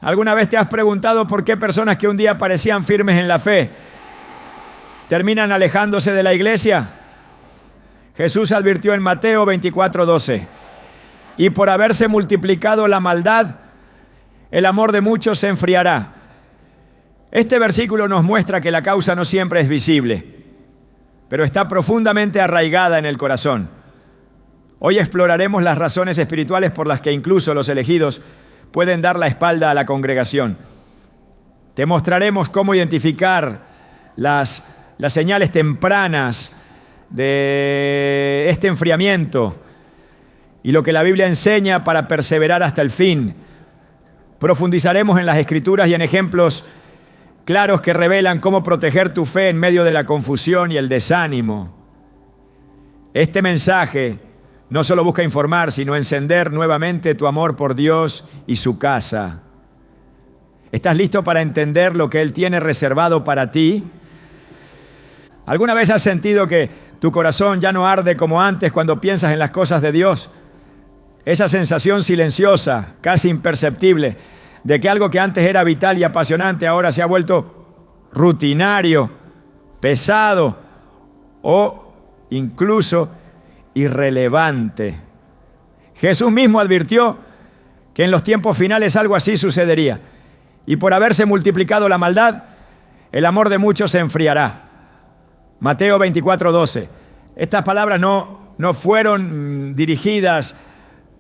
¿Alguna vez te has preguntado por qué personas que un día parecían firmes en la fe terminan alejándose de la iglesia? Jesús advirtió en Mateo 24:12: y por haberse multiplicado la maldad, el amor de muchos se enfriará. Este versículo nos muestra que la causa no siempre es visible, pero está profundamente arraigada en el corazón. Hoy exploraremos las razones espirituales por las que incluso los elegidos pueden dar la espalda a la congregación. Te mostraremos cómo identificar las señales tempranas de este enfriamiento y lo que la Biblia enseña para perseverar hasta el fin. Profundizaremos en las Escrituras y en ejemplos claros que revelan cómo proteger tu fe en medio de la confusión y el desánimo. Este mensaje no solo busca informar, sino encender nuevamente tu amor por Dios y su casa. ¿Estás listo para entender lo que Él tiene reservado para ti? ¿Alguna vez has sentido que tu corazón ya no arde como antes cuando piensas en las cosas de Dios? Esa sensación silenciosa, casi imperceptible, de que algo que antes era vital y apasionante ahora se ha vuelto rutinario, pesado o incluso irrelevante. Jesús mismo advirtió que en los tiempos finales algo así sucedería. Y por haberse multiplicado la maldad, el amor de muchos se enfriará. Mateo 24:12. Estas palabras no fueron dirigidas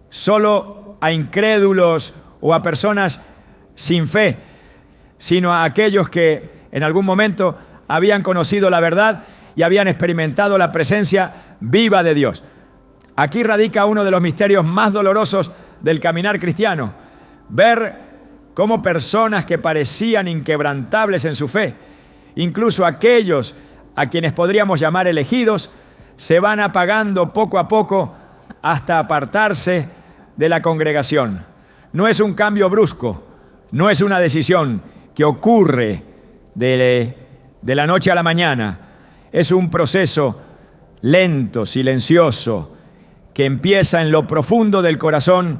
solo a incrédulos o a personas sin fe, sino a aquellos que en algún momento habían conocido la verdad y habían experimentado la presencia viva de Dios. Aquí radica uno de los misterios más dolorosos del caminar cristiano: ver cómo personas que parecían inquebrantables en su fe, incluso aquellos a quienes podríamos llamar elegidos, se van apagando poco a poco hasta apartarse de la congregación. No es un cambio brusco, no es una decisión que ocurre de la noche a la mañana. Es un proceso lento, silencioso, que empieza en lo profundo del corazón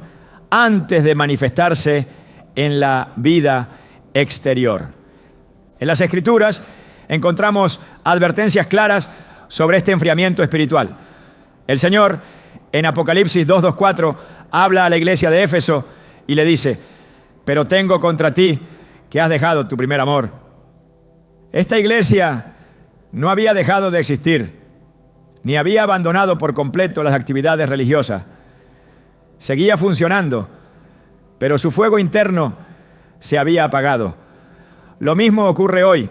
antes de manifestarse en la vida exterior. En las Escrituras encontramos advertencias claras sobre este enfriamiento espiritual. El Señor, en Apocalipsis 2:4, habla a la iglesia de Éfeso y le dice: pero tengo contra ti que has dejado tu primer amor. Esta iglesia no había dejado de existir, ni había abandonado por completo las actividades religiosas. Seguía funcionando, pero su fuego interno se había apagado. Lo mismo ocurre hoy.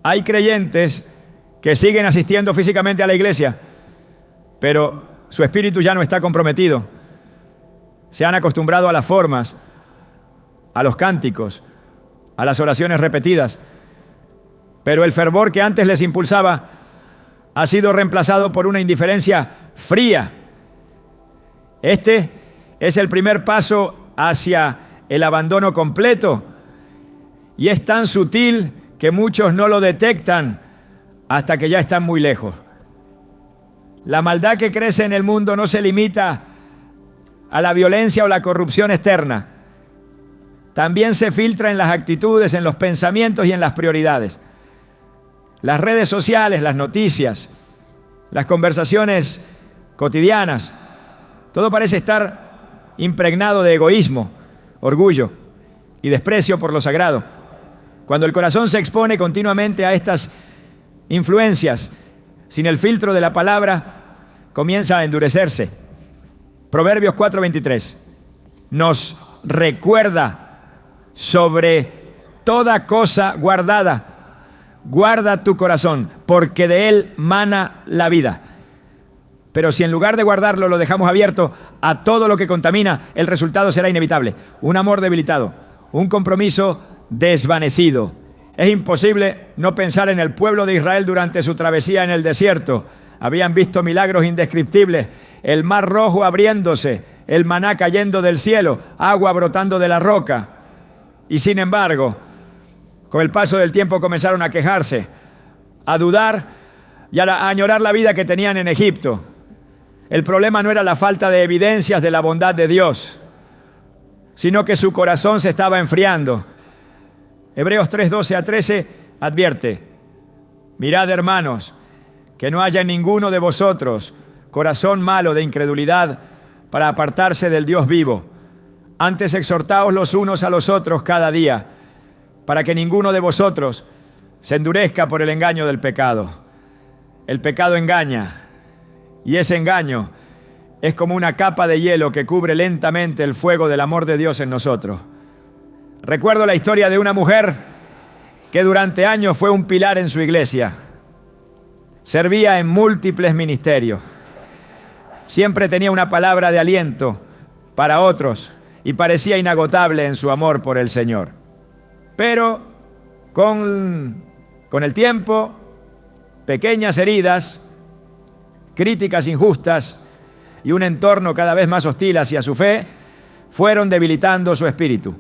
Hay creyentes que siguen asistiendo físicamente a la iglesia, pero su espíritu ya no está comprometido. Se han acostumbrado a las formas, a los cánticos, a las oraciones repetidas, pero el fervor que antes les impulsaba ha sido reemplazado por una indiferencia fría. Este es el primer paso hacia el abandono completo y es tan sutil que muchos no lo detectan hasta que ya están muy lejos. La maldad que crece en el mundo no se limita a la violencia o la corrupción externa. También se filtra en las actitudes, en los pensamientos y en las prioridades. Las redes sociales, las noticias, las conversaciones cotidianas, todo parece estar impregnado de egoísmo, orgullo y desprecio por lo sagrado. Cuando el corazón se expone continuamente a estas influencias, sin el filtro de la palabra, comienza a endurecerse. Proverbios 4:23 nos recuerda: sobre toda cosa guardada, guarda tu corazón, porque de él mana la vida. Pero si en lugar de guardarlo lo dejamos abierto a todo lo que contamina, el resultado será inevitable: un amor debilitado, un compromiso desvanecido. Es imposible no pensar en el pueblo de Israel durante su travesía en el desierto. Habían visto milagros indescriptibles: el mar rojo abriéndose, el maná cayendo del cielo, agua brotando de la roca. Y sin embargo, con el paso del tiempo comenzaron a quejarse, a dudar y a añorar la vida que tenían en Egipto. El problema no era la falta de evidencias de la bondad de Dios, sino que su corazón se estaba enfriando. Hebreos 3:12-13 advierte: mirad, hermanos, que no haya en ninguno de vosotros corazón malo de incredulidad para apartarse del Dios vivo. Antes exhortaos los unos a los otros cada día, para que ninguno de vosotros se endurezca por el engaño del pecado. El pecado engaña, y ese engaño es como una capa de hielo que cubre lentamente el fuego del amor de Dios en nosotros. Recuerdo la historia de una mujer que durante años fue un pilar en su iglesia. Servía en múltiples ministerios. Siempre tenía una palabra de aliento para otros y parecía inagotable en su amor por el Señor. Pero con el tiempo, pequeñas heridas, críticas injustas y un entorno cada vez más hostil hacia su fe fueron debilitando su espíritu.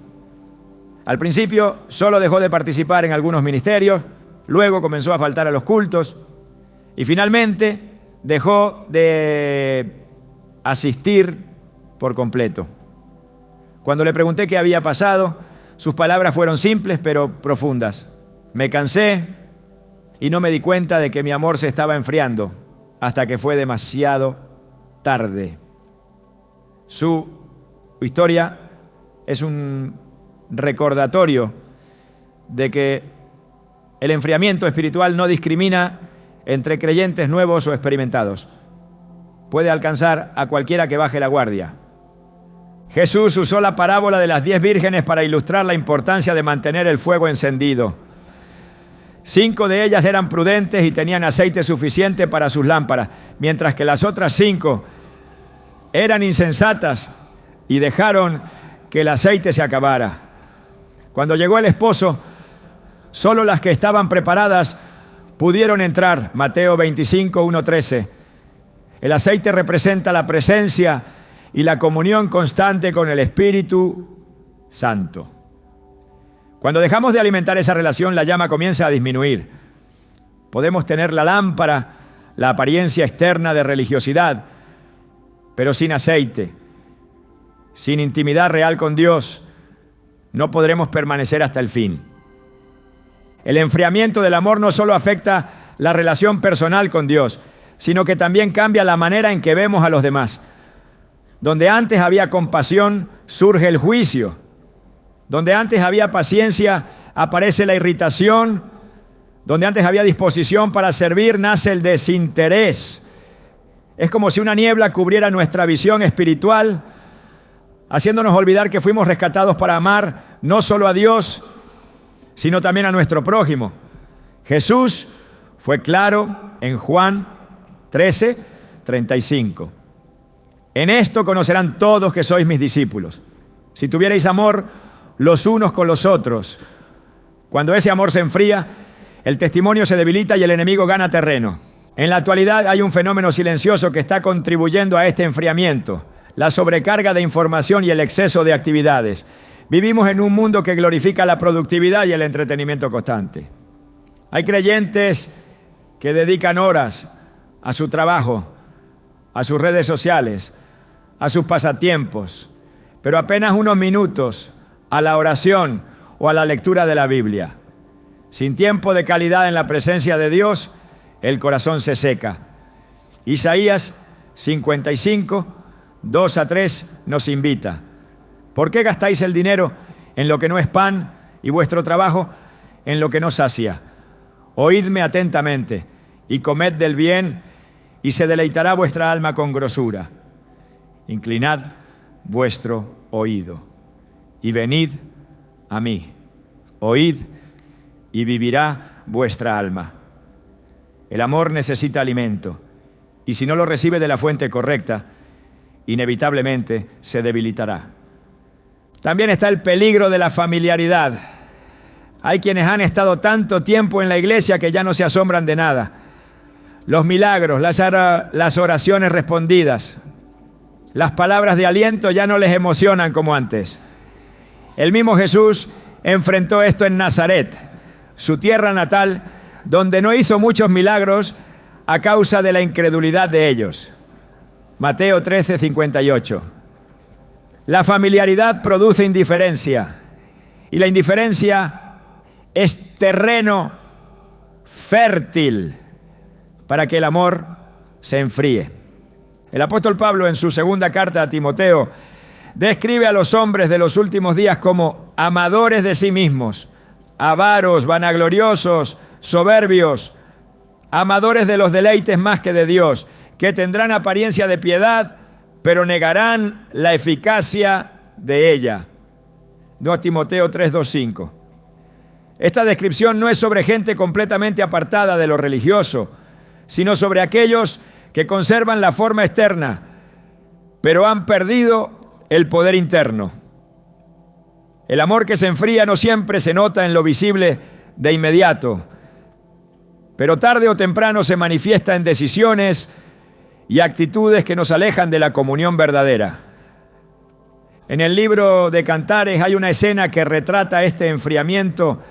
Al principio solo dejó de participar en algunos ministerios, luego comenzó a faltar a los cultos y finalmente dejó de asistir por completo. Cuando le pregunté qué había pasado, sus palabras fueron simples pero profundas. Me cansé y no me di cuenta de que mi amor se estaba enfriando hasta que fue demasiado tarde. Su historia es un recordatorio de que el enfriamiento espiritual no discrimina entre creyentes nuevos o experimentados. Puede alcanzar a cualquiera que baje la guardia. Jesús usó la parábola de las 10 vírgenes para ilustrar la importancia de mantener el fuego encendido. 5 de ellas eran prudentes y tenían aceite suficiente para sus lámparas, mientras que las otras 5 eran insensatas y dejaron que el aceite se acabara. Cuando llegó el esposo, solo las que estaban preparadas pudieron entrar. Mateo 25:1-13. El aceite representa la presencia y la comunión constante con el Espíritu Santo. Cuando dejamos de alimentar esa relación, la llama comienza a disminuir. Podemos tener la lámpara, la apariencia externa de religiosidad, pero sin aceite, sin intimidad real con Dios, no podremos permanecer hasta el fin. El enfriamiento del amor no solo afecta la relación personal con Dios, sino que también cambia la manera en que vemos a los demás. Donde antes había compasión, surge el juicio. Donde antes había paciencia, aparece la irritación. Donde antes había disposición para servir, nace el desinterés. Es como si una niebla cubriera nuestra visión espiritual, haciéndonos olvidar que fuimos rescatados para amar no solo a Dios, sino también a nuestro prójimo. Jesús fue claro en Juan 13:35. En esto conocerán todos que sois mis discípulos, si tuvierais amor los unos con los otros. Cuando ese amor se enfría, el testimonio se debilita y el enemigo gana terreno. En la actualidad hay un fenómeno silencioso que está contribuyendo a este enfriamiento: la sobrecarga de información y el exceso de actividades. Vivimos en un mundo que glorifica la productividad y el entretenimiento constante. Hay creyentes que dedican horas a su trabajo, a sus redes sociales, a sus pasatiempos, pero apenas unos minutos a la oración o a la lectura de la Biblia. Sin tiempo de calidad en la presencia de Dios, el corazón se seca. Isaías 55:2-3 nos invita: ¿por qué gastáis el dinero en lo que no es pan y vuestro trabajo en lo que no sacia? Oídme atentamente y comed del bien, y se deleitará vuestra alma con grosura. Inclinad vuestro oído y venid a mí. Oíd y vivirá vuestra alma. El amor necesita alimento, y si no lo recibe de la fuente correcta, inevitablemente se debilitará. También está el peligro de la familiaridad. Hay quienes han estado tanto tiempo en la iglesia que ya no se asombran de nada. Los milagros, las oraciones respondidas, las palabras de aliento ya no les emocionan como antes. El mismo Jesús enfrentó esto en Nazaret, su tierra natal, donde no hizo muchos milagros a causa de la incredulidad de ellos. Mateo 13:58. La familiaridad produce indiferencia y la indiferencia es terreno fértil para que el amor se enfríe. El apóstol Pablo en su segunda carta a Timoteo describe a los hombres de los últimos días como amadores de sí mismos, avaros, vanagloriosos, soberbios, amadores de los deleites más que de Dios, que tendrán apariencia de piedad, pero negarán la eficacia de ella. 2 Timoteo 3, 2, 5. Esta descripción no es sobre gente completamente apartada de lo religioso, sino sobre aquellos que conservan la forma externa, pero han perdido el poder interno. El amor que se enfría no siempre se nota en lo visible de inmediato, pero tarde o temprano se manifiesta en decisiones y actitudes que nos alejan de la comunión verdadera. En el libro de Cantares hay una escena que retrata este enfriamiento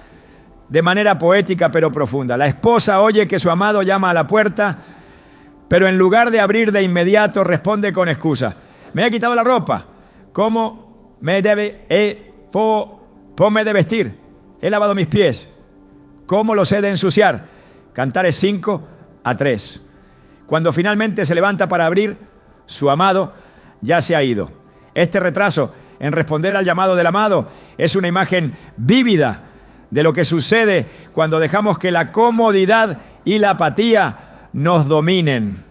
de manera poética pero profunda. La esposa oye que su amado llama a la puerta, pero en lugar de abrir de inmediato responde con excusa. Me he quitado la ropa. ¿Cómo me debe ponme de vestir? He lavado mis pies. ¿Cómo los he de ensuciar? Cantares 5 a 3. Cuando finalmente se levanta para abrir, su amado ya se ha ido. Este retraso en responder al llamado del amado es una imagen vívida de lo que sucede cuando dejamos que la comodidad y la apatía nos dominen.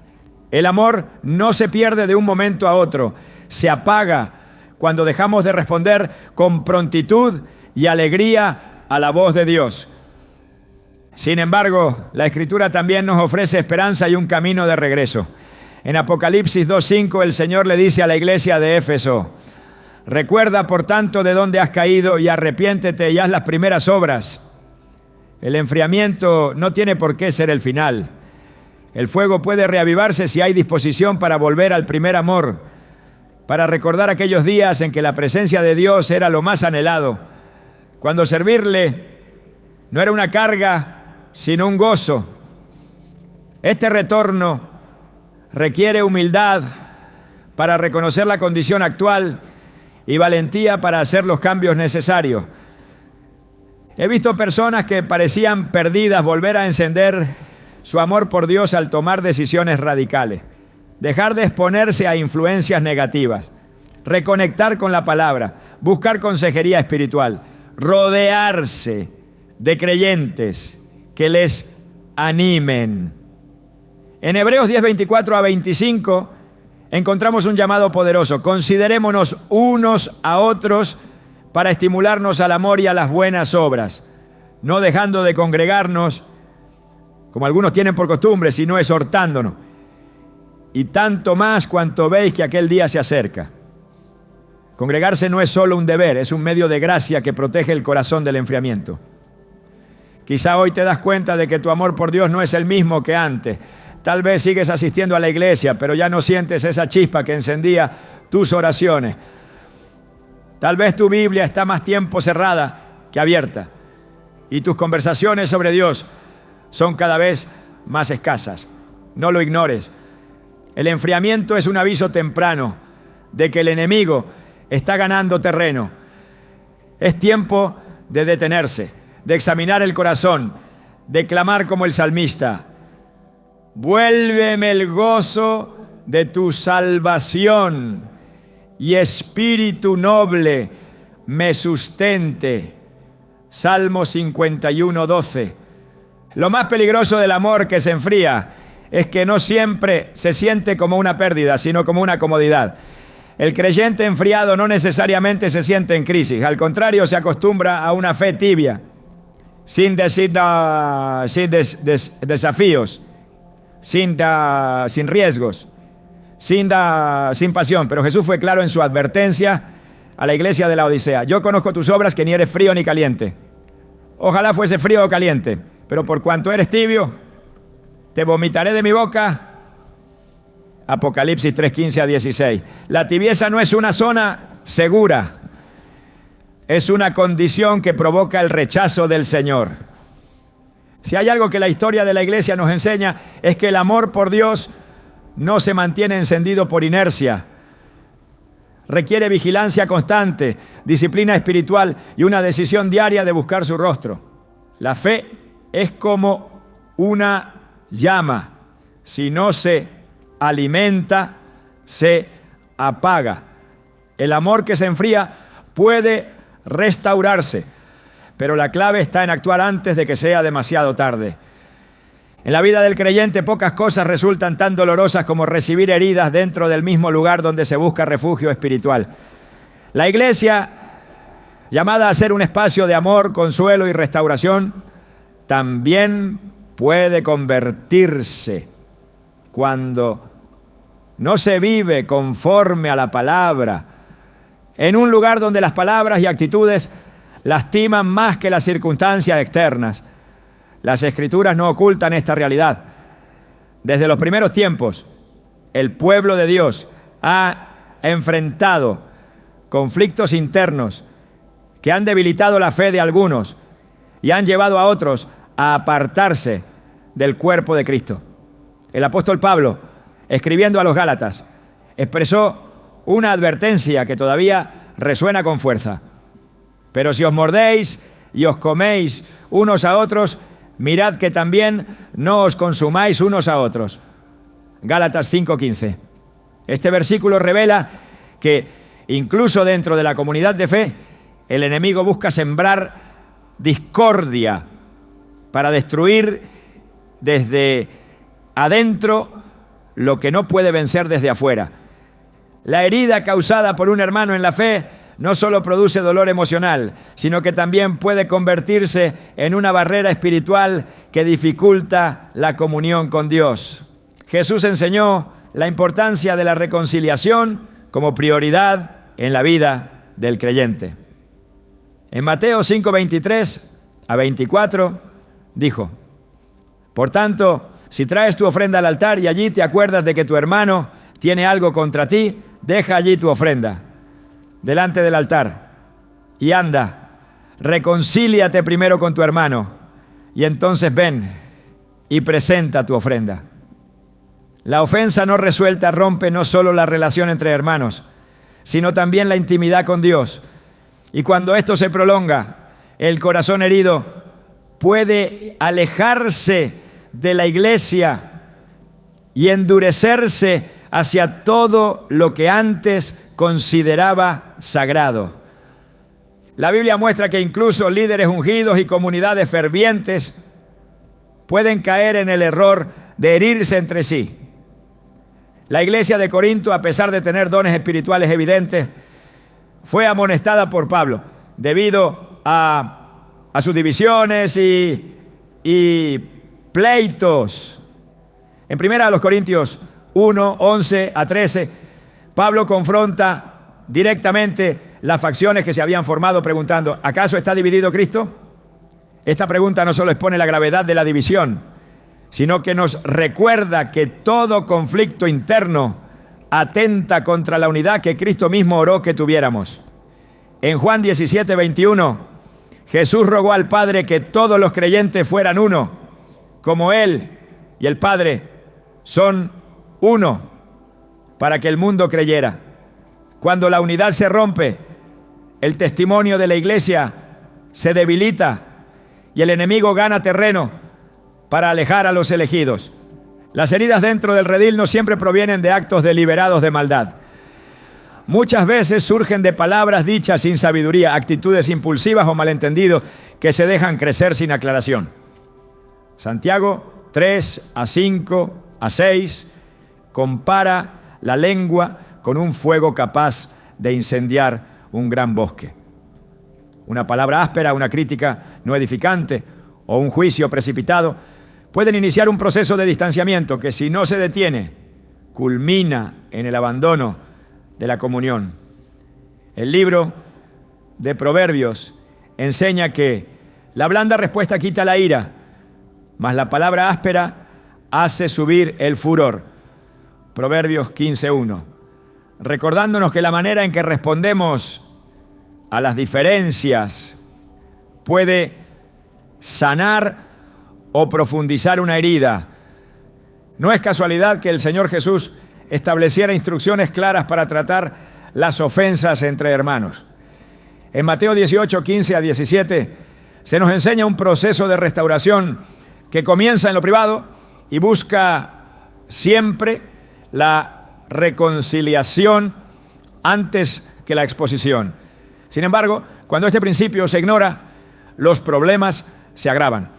El amor no se pierde de un momento a otro, se apaga cuando dejamos de responder con prontitud y alegría a la voz de Dios. Sin embargo, la Escritura también nos ofrece esperanza y un camino de regreso. En Apocalipsis 2:5 el Señor le dice a la iglesia de Éfeso: recuerda, por tanto, de dónde has caído y arrepiéntete y haz las primeras obras. El enfriamiento no tiene por qué ser el final. El fuego puede reavivarse si hay disposición para volver al primer amor, para recordar aquellos días en que la presencia de Dios era lo más anhelado, cuando servirle no era una carga, sino un gozo. Este retorno requiere humildad para reconocer la condición actual y valentía para hacer los cambios necesarios. He visto personas que parecían perdidas volver a encender su amor por Dios al tomar decisiones radicales, dejar de exponerse a influencias negativas, reconectar con la palabra, buscar consejería espiritual, rodearse de creyentes que les animen. En Hebreos 10, 24 a 25 encontramos un llamado poderoso. Considerémonos unos a otros para estimularnos al amor y a las buenas obras, no dejando de congregarnos, como algunos tienen por costumbre, sino exhortándonos. Y tanto más cuanto veis que aquel día se acerca. Congregarse no es solo un deber, es un medio de gracia que protege el corazón del enfriamiento. Quizá hoy te das cuenta de que tu amor por Dios no es el mismo que antes. Tal vez sigues asistiendo a la iglesia, pero ya no sientes esa chispa que encendía tus oraciones. Tal vez tu Biblia está más tiempo cerrada que abierta y tus conversaciones sobre Dios son cada vez más escasas. No lo ignores. El enfriamiento es un aviso temprano de que el enemigo está ganando terreno. Es tiempo de detenerse, de examinar el corazón, de clamar como el salmista: vuélveme el gozo de tu salvación y espíritu noble me sustente. Salmo 51, 12. Lo más peligroso del amor que se enfría es que no siempre se siente como una pérdida, sino como una comodidad. El creyente enfriado no necesariamente se siente en crisis, al contrario, se acostumbra a una fe tibia, sin desafíos, sin riesgos, sin pasión. Pero Jesús fue claro en su advertencia a la iglesia de la Odisea: yo conozco tus obras, que ni eres frío ni caliente. Ojalá fuese frío o caliente, pero por cuanto eres tibio, te vomitaré de mi boca. Apocalipsis 3:15 a 16. La tibieza no es una zona segura, es una condición que provoca el rechazo del Señor. Si hay algo que la historia de la iglesia nos enseña, es que el amor por Dios no se mantiene encendido por inercia. Requiere vigilancia constante, disciplina espiritual y una decisión diaria de buscar su rostro. La fe es como una llama. Si no se alimenta, se apaga. El amor que se enfría puede restaurarse, pero la clave está en actuar antes de que sea demasiado tarde. En la vida del creyente pocas cosas resultan tan dolorosas como recibir heridas dentro del mismo lugar donde se busca refugio espiritual. La iglesia, llamada a ser un espacio de amor, consuelo y restauración, también puede convertirse, cuando no se vive conforme a la palabra, en un lugar donde las palabras y actitudes lastiman más que las circunstancias externas. Las Escrituras no ocultan esta realidad. Desde los primeros tiempos, el pueblo de Dios ha enfrentado conflictos internos que han debilitado la fe de algunos y han llevado a otros a apartarse del cuerpo de Cristo. El apóstol Pablo, escribiendo a los Gálatas, expresó una advertencia que todavía resuena con fuerza. Pero si os mordéis y os coméis unos a otros, mirad que también no os consumáis unos a otros. Gálatas 5:15. Este versículo revela que incluso dentro de la comunidad de fe, el enemigo busca sembrar discordia para destruir desde adentro lo que no puede vencer desde afuera. La herida causada por un hermano en la fe no solo produce dolor emocional, sino que también puede convertirse en una barrera espiritual que dificulta la comunión con Dios. Jesús enseñó la importancia de la reconciliación como prioridad en la vida del creyente. En Mateo 5:23-24 dijo: por tanto, si traes tu ofrenda al altar y allí te acuerdas de que tu hermano tiene algo contra ti, deja allí tu ofrenda delante del altar y anda, reconcíliate primero con tu hermano y entonces ven y presenta tu ofrenda. La ofensa no resuelta rompe no solo la relación entre hermanos, sino también la intimidad con Dios. Y cuando esto se prolonga, el corazón herido puede alejarse de la iglesia y endurecerse hacia todo lo que antes consideraba sagrado. La Biblia muestra que incluso líderes ungidos y comunidades fervientes pueden caer en el error de herirse entre sí. La iglesia de Corinto, a pesar de tener dones espirituales evidentes, fue amonestada por Pablo debido a sus divisiones y pleitos. En 1 Corintios 1:11-13, Pablo confronta directamente las facciones que se habían formado preguntando: ¿acaso está dividido Cristo? Esta pregunta no solo expone la gravedad de la división, sino que nos recuerda que todo conflicto interno atenta contra la unidad que Cristo mismo oró que tuviéramos. En Juan 17:21, Jesús rogó al Padre que todos los creyentes fueran uno, como Él y el Padre son uno, para que el mundo creyera. Cuando la unidad se rompe, el testimonio de la iglesia se debilita y el enemigo gana terreno para alejar a los elegidos. Las heridas dentro del redil no siempre provienen de actos deliberados de maldad. Muchas veces surgen de palabras dichas sin sabiduría, actitudes impulsivas o malentendidos que se dejan crecer sin aclaración. Santiago 3:5-6 compara la lengua con un fuego capaz de incendiar un gran bosque. Una palabra áspera, una crítica no edificante o un juicio precipitado pueden iniciar un proceso de distanciamiento que, si no se detiene, culmina en el abandono de la comunión. El libro de Proverbios enseña que la blanda respuesta quita la ira, mas la palabra áspera hace subir el furor. Proverbios 15:1. Recordándonos que la manera en que respondemos a las diferencias puede sanar o profundizar una herida. No es casualidad que el Señor Jesús estableciera instrucciones claras para tratar las ofensas entre hermanos. En Mateo 18, 15 a 17, se nos enseña un proceso de restauración que comienza en lo privado y busca siempre la reconciliación antes que la exposición. Sin embargo, cuando este principio se ignora, los problemas se agravan.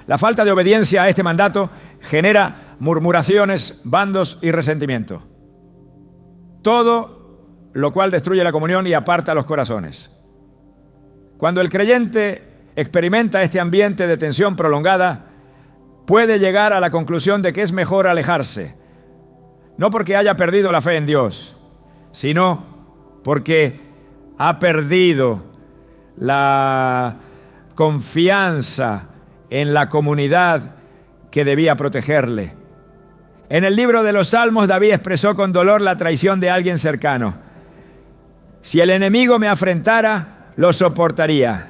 La falta de obediencia a este mandato genera murmuraciones, bandos y resentimiento. Todo lo cual destruye la comunión y aparta los corazones. Cuando el creyente experimenta este ambiente de tensión prolongada, puede llegar a la conclusión de que es mejor alejarse, no porque haya perdido la fe en Dios, sino porque ha perdido la confianza en la comunidad que debía protegerle. En el libro de los Salmos, David expresó con dolor la traición de alguien cercano. Si el enemigo me afrentara, lo soportaría.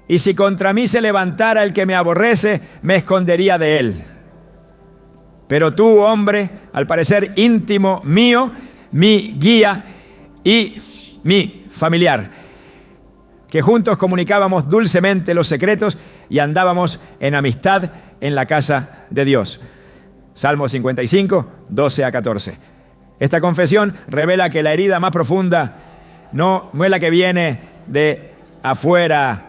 Y si contra mí se levantara el que me aborrece, me escondería de él. Pero tú, hombre, al parecer íntimo mío, mi guía y mi familiar, que juntos comunicábamos dulcemente los secretos y andábamos en amistad en la casa de Dios. Salmo 55, 12 a 14. Esta confesión revela que la herida más profunda no es la que viene de afuera,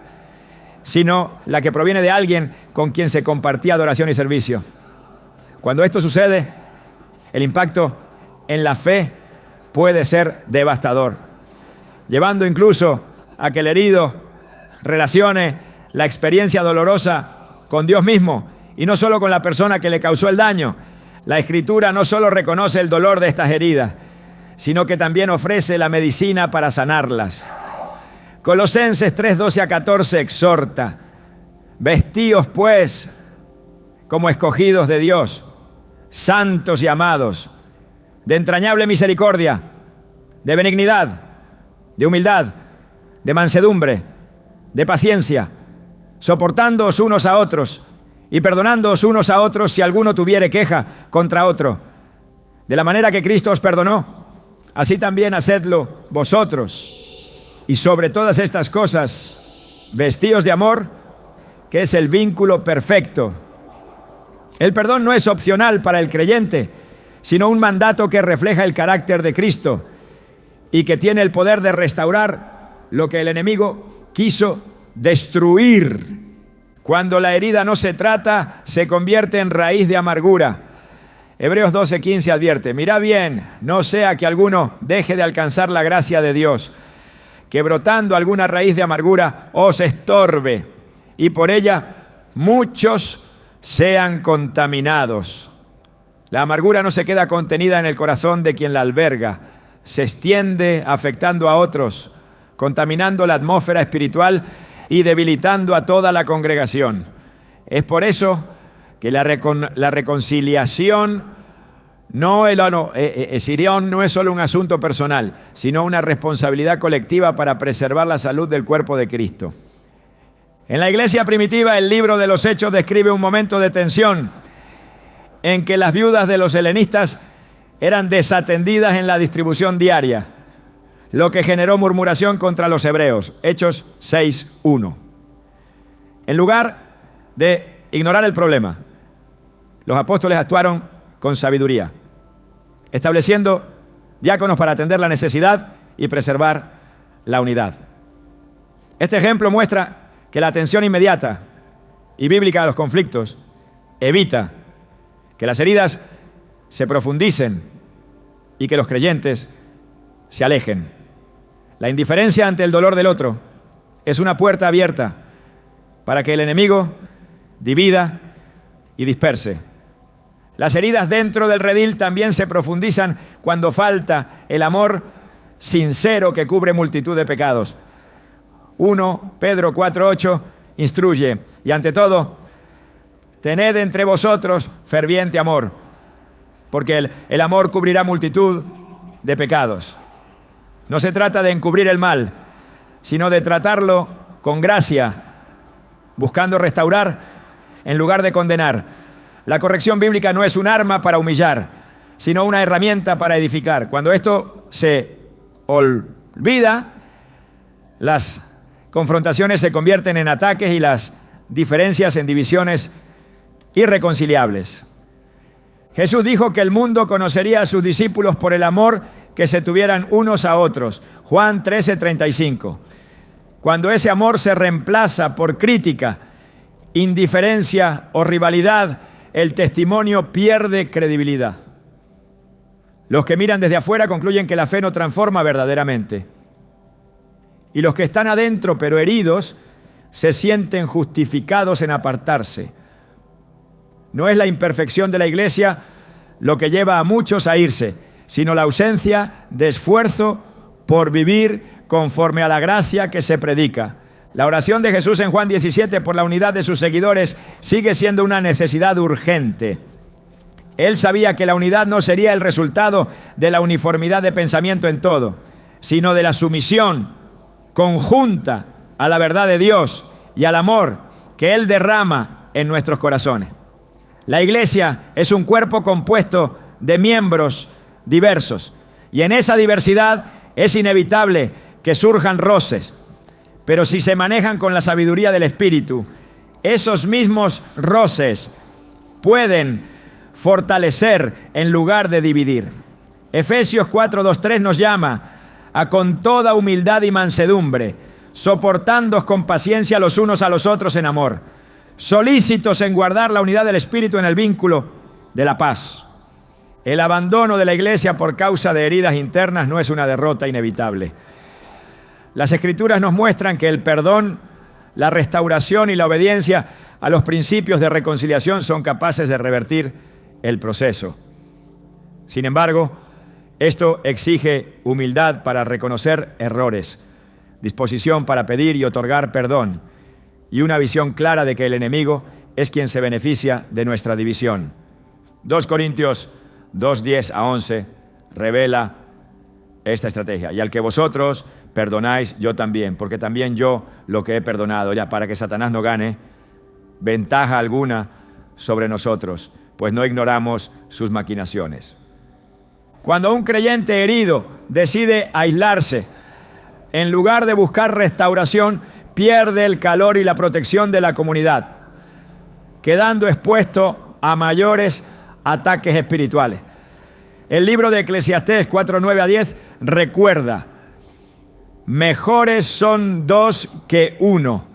sino la que proviene de alguien con quien se compartía adoración y servicio. Cuando esto sucede, el impacto en la fe puede ser devastador, llevando incluso a que el herido relacione la experiencia dolorosa con Dios mismo y no solo con la persona que le causó el daño. La Escritura no solo reconoce el dolor de estas heridas, sino que también ofrece la medicina para sanarlas. Colosenses 3, 12 a 14 exhorta: vestíos pues como escogidos de Dios, santos y amados, de entrañable misericordia, de benignidad, de humildad, de mansedumbre, de paciencia, soportándoos unos a otros y perdonándoos unos a otros si alguno tuviere queja contra otro. De la manera que Cristo os perdonó, así también hacedlo vosotros. Y sobre todas estas cosas, vestíos de amor, que es el vínculo perfecto. El perdón no es opcional para el creyente, sino un mandato que refleja el carácter de Cristo y que tiene el poder de restaurar lo que el enemigo quiso destruir. Cuando la herida no se trata, se convierte en raíz de amargura. Hebreos 12:15 advierte: mirad bien, no sea que alguno deje de alcanzar la gracia de Dios, que brotando alguna raíz de amargura os estorbe, y por ella muchos sean contaminados. La amargura no se queda contenida en el corazón de quien la alberga, se extiende afectando a otros, contaminando la atmósfera espiritual y debilitando a toda la congregación. Es por eso que la reconciliación no es solo un asunto personal, sino una responsabilidad colectiva para preservar la salud del cuerpo de Cristo. En la iglesia primitiva, el libro de los Hechos describe un momento de tensión en que las viudas de los helenistas eran desatendidas en la distribución diaria, lo que generó murmuración contra los hebreos. Hechos 6:1. En lugar de ignorar el problema, los apóstoles actuaron con sabiduría, estableciendo diáconos para atender la necesidad y preservar la unidad. Este ejemplo muestra que la atención inmediata y bíblica a los conflictos evita que las heridas se profundicen y que los creyentes se alejen. La indiferencia ante el dolor del otro es una puerta abierta para que el enemigo divida y disperse. Las heridas dentro del redil también se profundizan cuando falta el amor sincero que cubre multitud de pecados. 1 Pedro 4:8 instruye: y ante todo, tened entre vosotros ferviente amor, porque el amor cubrirá multitud de pecados. No se trata de encubrir el mal, sino de tratarlo con gracia, buscando restaurar en lugar de condenar. La corrección bíblica no es un arma para humillar, sino una herramienta para edificar. Cuando esto se olvida, las confrontaciones se convierten en ataques y las diferencias en divisiones irreconciliables. Jesús dijo que el mundo conocería a sus discípulos por el amor que se tuvieran unos a otros. Juan 13:35. Cuando ese amor se reemplaza por crítica, indiferencia o rivalidad, el testimonio pierde credibilidad. Los que miran desde afuera concluyen que la fe no transforma verdaderamente. Y los que están adentro pero heridos se sienten justificados en apartarse. No es la imperfección de la iglesia lo que lleva a muchos a irse, sino la ausencia de esfuerzo por vivir conforme a la gracia que se predica. La oración de Jesús en Juan 17 por la unidad de sus seguidores sigue siendo una necesidad urgente. Él sabía que la unidad no sería el resultado de la uniformidad de pensamiento en todo, sino de la sumisión conjunta a la verdad de Dios y al amor que Él derrama en nuestros corazones. La iglesia es un cuerpo compuesto de miembros diversos, y en esa diversidad es inevitable que surjan roces, pero si se manejan con la sabiduría del Espíritu, esos mismos roces pueden fortalecer en lugar de dividir. Efesios 4:2-3 nos llama a con toda humildad y mansedumbre, soportándoos con paciencia los unos a los otros en amor, solícitos en guardar la unidad del Espíritu en el vínculo de la paz. El abandono de la iglesia por causa de heridas internas no es una derrota inevitable. Las Escrituras nos muestran que el perdón, la restauración y la obediencia a los principios de reconciliación son capaces de revertir el proceso. Sin embargo, esto exige humildad para reconocer errores, disposición para pedir y otorgar perdón, y una visión clara de que el enemigo es quien se beneficia de nuestra división. 2 Corintios 2:10-11 revela esta estrategia. Y al que vosotros perdonáis, yo también, porque también yo lo que he perdonado, ya para que Satanás no gane ventaja alguna sobre nosotros, pues no ignoramos sus maquinaciones. Cuando un creyente herido decide aislarse, en lugar de buscar restauración, pierde el calor y la protección de la comunidad, quedando expuesto a mayores ataques espirituales. El libro de Eclesiastés 4:9-10 recuerda: mejores son dos que uno,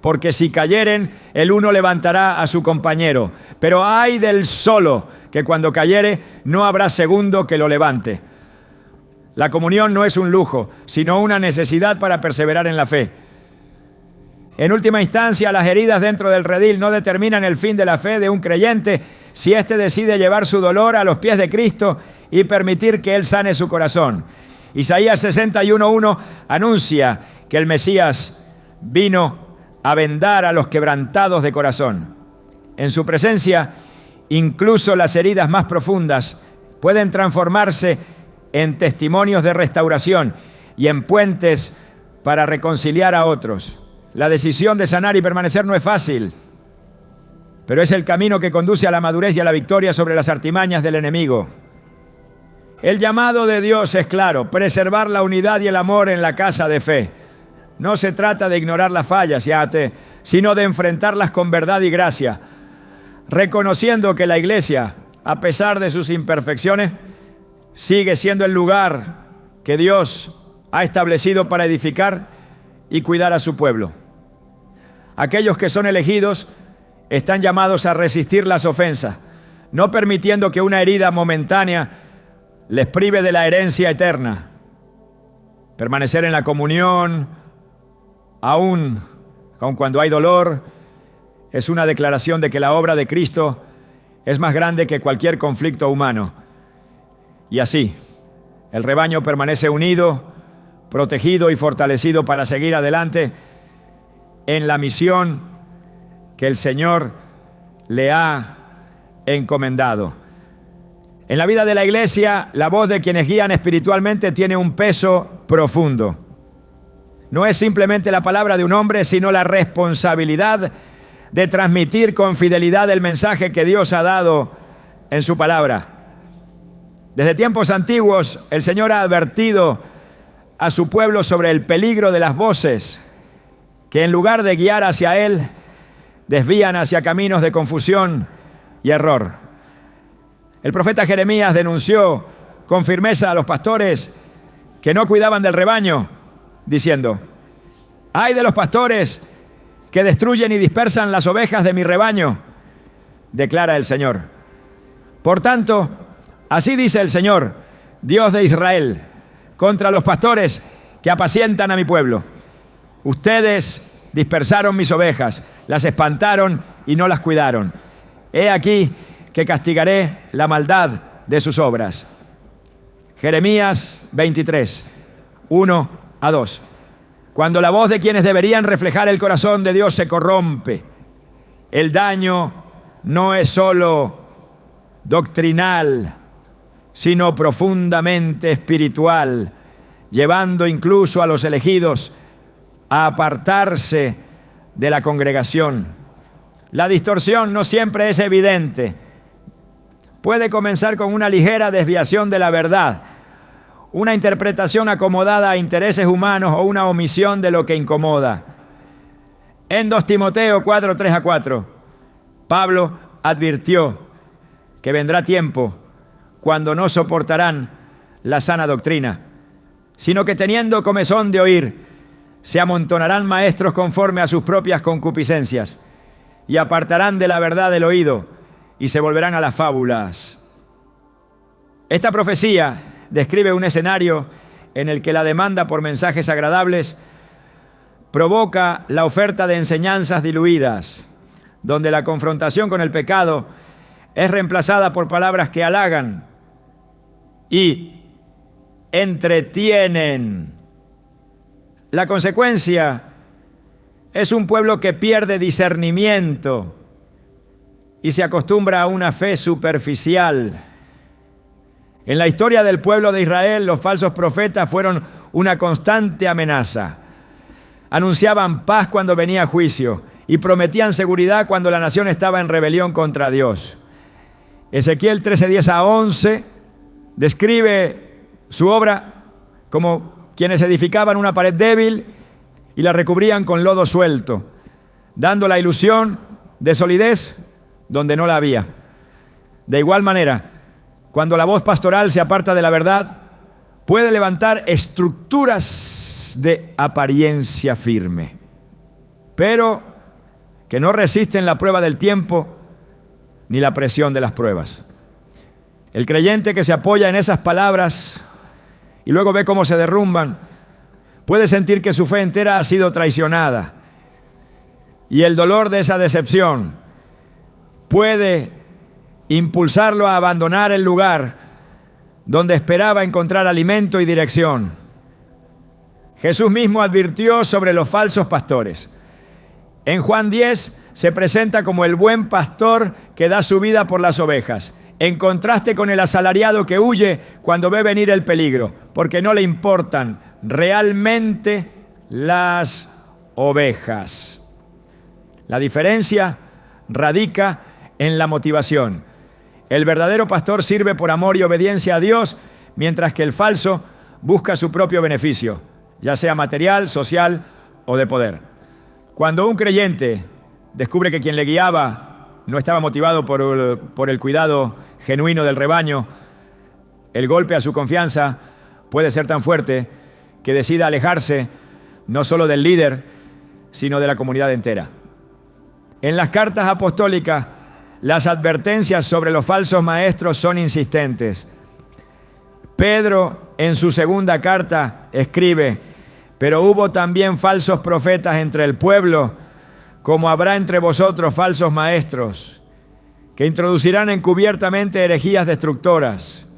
porque si cayeren, el uno levantará a su compañero. Pero ay del solo, que cuando cayere, no habrá segundo que lo levante. La comunión no es un lujo, sino una necesidad para perseverar en la fe. En última instancia, las heridas dentro del redil no determinan el fin de la fe de un creyente si éste decide llevar su dolor a los pies de Cristo y permitir que Él sane su corazón. Isaías 61:1 anuncia que el Mesías vino a vendar a los quebrantados de corazón. En su presencia, incluso las heridas más profundas pueden transformarse en testimonios de restauración y en puentes para reconciliar a otros. La decisión de sanar y permanecer no es fácil, pero es el camino que conduce a la madurez y a la victoria sobre las artimañas del enemigo. El llamado de Dios es claro: preservar la unidad y el amor en la casa de fe. No se trata de ignorar las fallas, sino de enfrentarlas con verdad y gracia, reconociendo que la iglesia, a pesar de sus imperfecciones, sigue siendo el lugar que Dios ha establecido para edificar y cuidar a su pueblo. Aquellos que son elegidos están llamados a resistir las ofensas, no permitiendo que una herida momentánea les prive de la herencia eterna. Permanecer en la comunión, aun cuando hay dolor, es una declaración de que la obra de Cristo es más grande que cualquier conflicto humano. Y así, el rebaño permanece unido, protegido y fortalecido para seguir adelante en la misión que el Señor le ha encomendado. En la vida de la iglesia, la voz de quienes guían espiritualmente tiene un peso profundo. No es simplemente la palabra de un hombre, sino la responsabilidad de transmitir con fidelidad el mensaje que Dios ha dado en su palabra. Desde tiempos antiguos, el Señor ha advertido a su pueblo sobre el peligro de las voces que en lugar de guiar hacia Él, desvían hacia caminos de confusión y error. El profeta Jeremías denunció con firmeza a los pastores que no cuidaban del rebaño, diciendo: ¡ay de los pastores que destruyen y dispersan las ovejas de mi rebaño!, declara el Señor. Por tanto, así dice el Señor, Dios de Israel, contra los pastores que apacientan a mi pueblo: ustedes dispersaron mis ovejas, las espantaron y no las cuidaron. He aquí que castigaré la maldad de sus obras. Jeremías 23, 1-2. Cuando la voz de quienes deberían reflejar el corazón de Dios se corrompe, el daño no es solo doctrinal, sino profundamente espiritual, llevando incluso a los elegidos a apartarse de la congregación. La distorsión no siempre es evidente. Puede comenzar con una ligera desviación de la verdad, una interpretación acomodada a intereses humanos o una omisión de lo que incomoda. En 2 Timoteo 4, 3-4, Pablo advirtió que vendrá tiempo cuando no soportarán la sana doctrina, sino que teniendo comezón de oír, se amontonarán maestros conforme a sus propias concupiscencias y apartarán de la verdad el oído y se volverán a las fábulas. Esta profecía describe un escenario en el que la demanda por mensajes agradables provoca la oferta de enseñanzas diluidas, donde la confrontación con el pecado es reemplazada por palabras que halagan y entretienen. La consecuencia es un pueblo que pierde discernimiento y se acostumbra a una fe superficial. En la historia del pueblo de Israel, los falsos profetas fueron una constante amenaza. Anunciaban paz cuando venía juicio y prometían seguridad cuando la nación estaba en rebelión contra Dios. Ezequiel 13:10-11 describe su obra como quienes edificaban una pared débil y la recubrían con lodo suelto, dando la ilusión de solidez donde no la había. De igual manera, cuando la voz pastoral se aparta de la verdad, puede levantar estructuras de apariencia firme, pero que no resisten la prueba del tiempo ni la presión de las pruebas. El creyente que se apoya en esas palabras y luego ve cómo se derrumban, puede sentir que su fe entera ha sido traicionada. Y el dolor de esa decepción puede impulsarlo a abandonar el lugar donde esperaba encontrar alimento y dirección. Jesús mismo advirtió sobre los falsos pastores. En Juan 10 se presenta como el buen pastor que da su vida por las ovejas, en contraste con el asalariado que huye cuando ve venir el peligro, porque no le importan realmente las ovejas. La diferencia radica en la motivación. El verdadero pastor sirve por amor y obediencia a Dios, mientras que el falso busca su propio beneficio, ya sea material, social o de poder. Cuando un creyente descubre que quien le guiaba no estaba motivado por el cuidado genuino del rebaño, el golpe a su confianza puede ser tan fuerte que decida alejarse no solo del líder, sino de la comunidad entera. En las cartas apostólicas, las advertencias sobre los falsos maestros son insistentes. Pedro, en su segunda carta, escribe: pero hubo también falsos profetas entre el pueblo, como habrá entre vosotros falsos maestros, que introducirán encubiertamente herejías destructoras,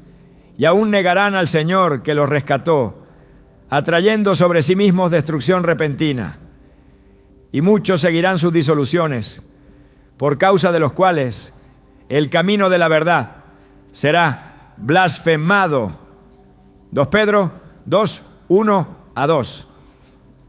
y aún negarán al Señor que los rescató, atrayendo sobre sí mismos destrucción repentina. Y muchos seguirán sus disoluciones, por causa de los cuales el camino de la verdad será blasfemado. 2 Pedro 2, 1-2.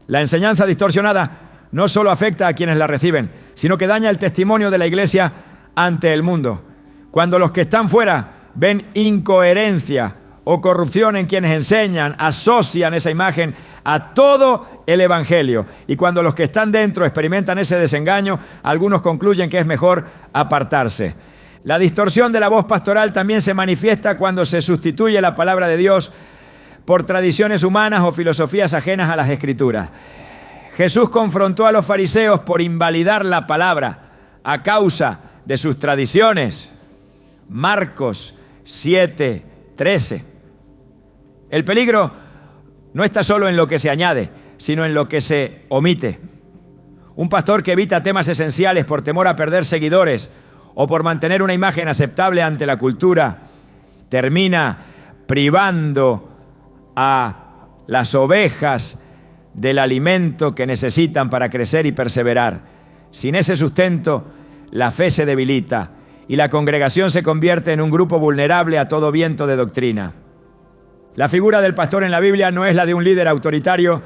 La enseñanza distorsionada no solo afecta a quienes la reciben, sino que daña el testimonio de la iglesia ante el mundo. Cuando los que están fuera ven incoherencia o corrupción en quienes enseñan, asocian esa imagen a todo el evangelio. Y cuando los que están dentro experimentan ese desengaño, algunos concluyen que es mejor apartarse. La distorsión de la voz pastoral también se manifiesta cuando se sustituye la palabra de Dios por tradiciones humanas o filosofías ajenas a las Escrituras. Jesús confrontó a los fariseos por invalidar la palabra a causa de sus tradiciones. Marcos 7:13. El peligro no está solo en lo que se añade, sino en lo que se omite. Un pastor que evita temas esenciales por temor a perder seguidores o por mantener una imagen aceptable ante la cultura, termina privando a las ovejas del alimento que necesitan para crecer y perseverar. Sin ese sustento, la fe se debilita y la congregación se convierte en un grupo vulnerable a todo viento de doctrina. La figura del pastor en la Biblia no es la de un líder autoritario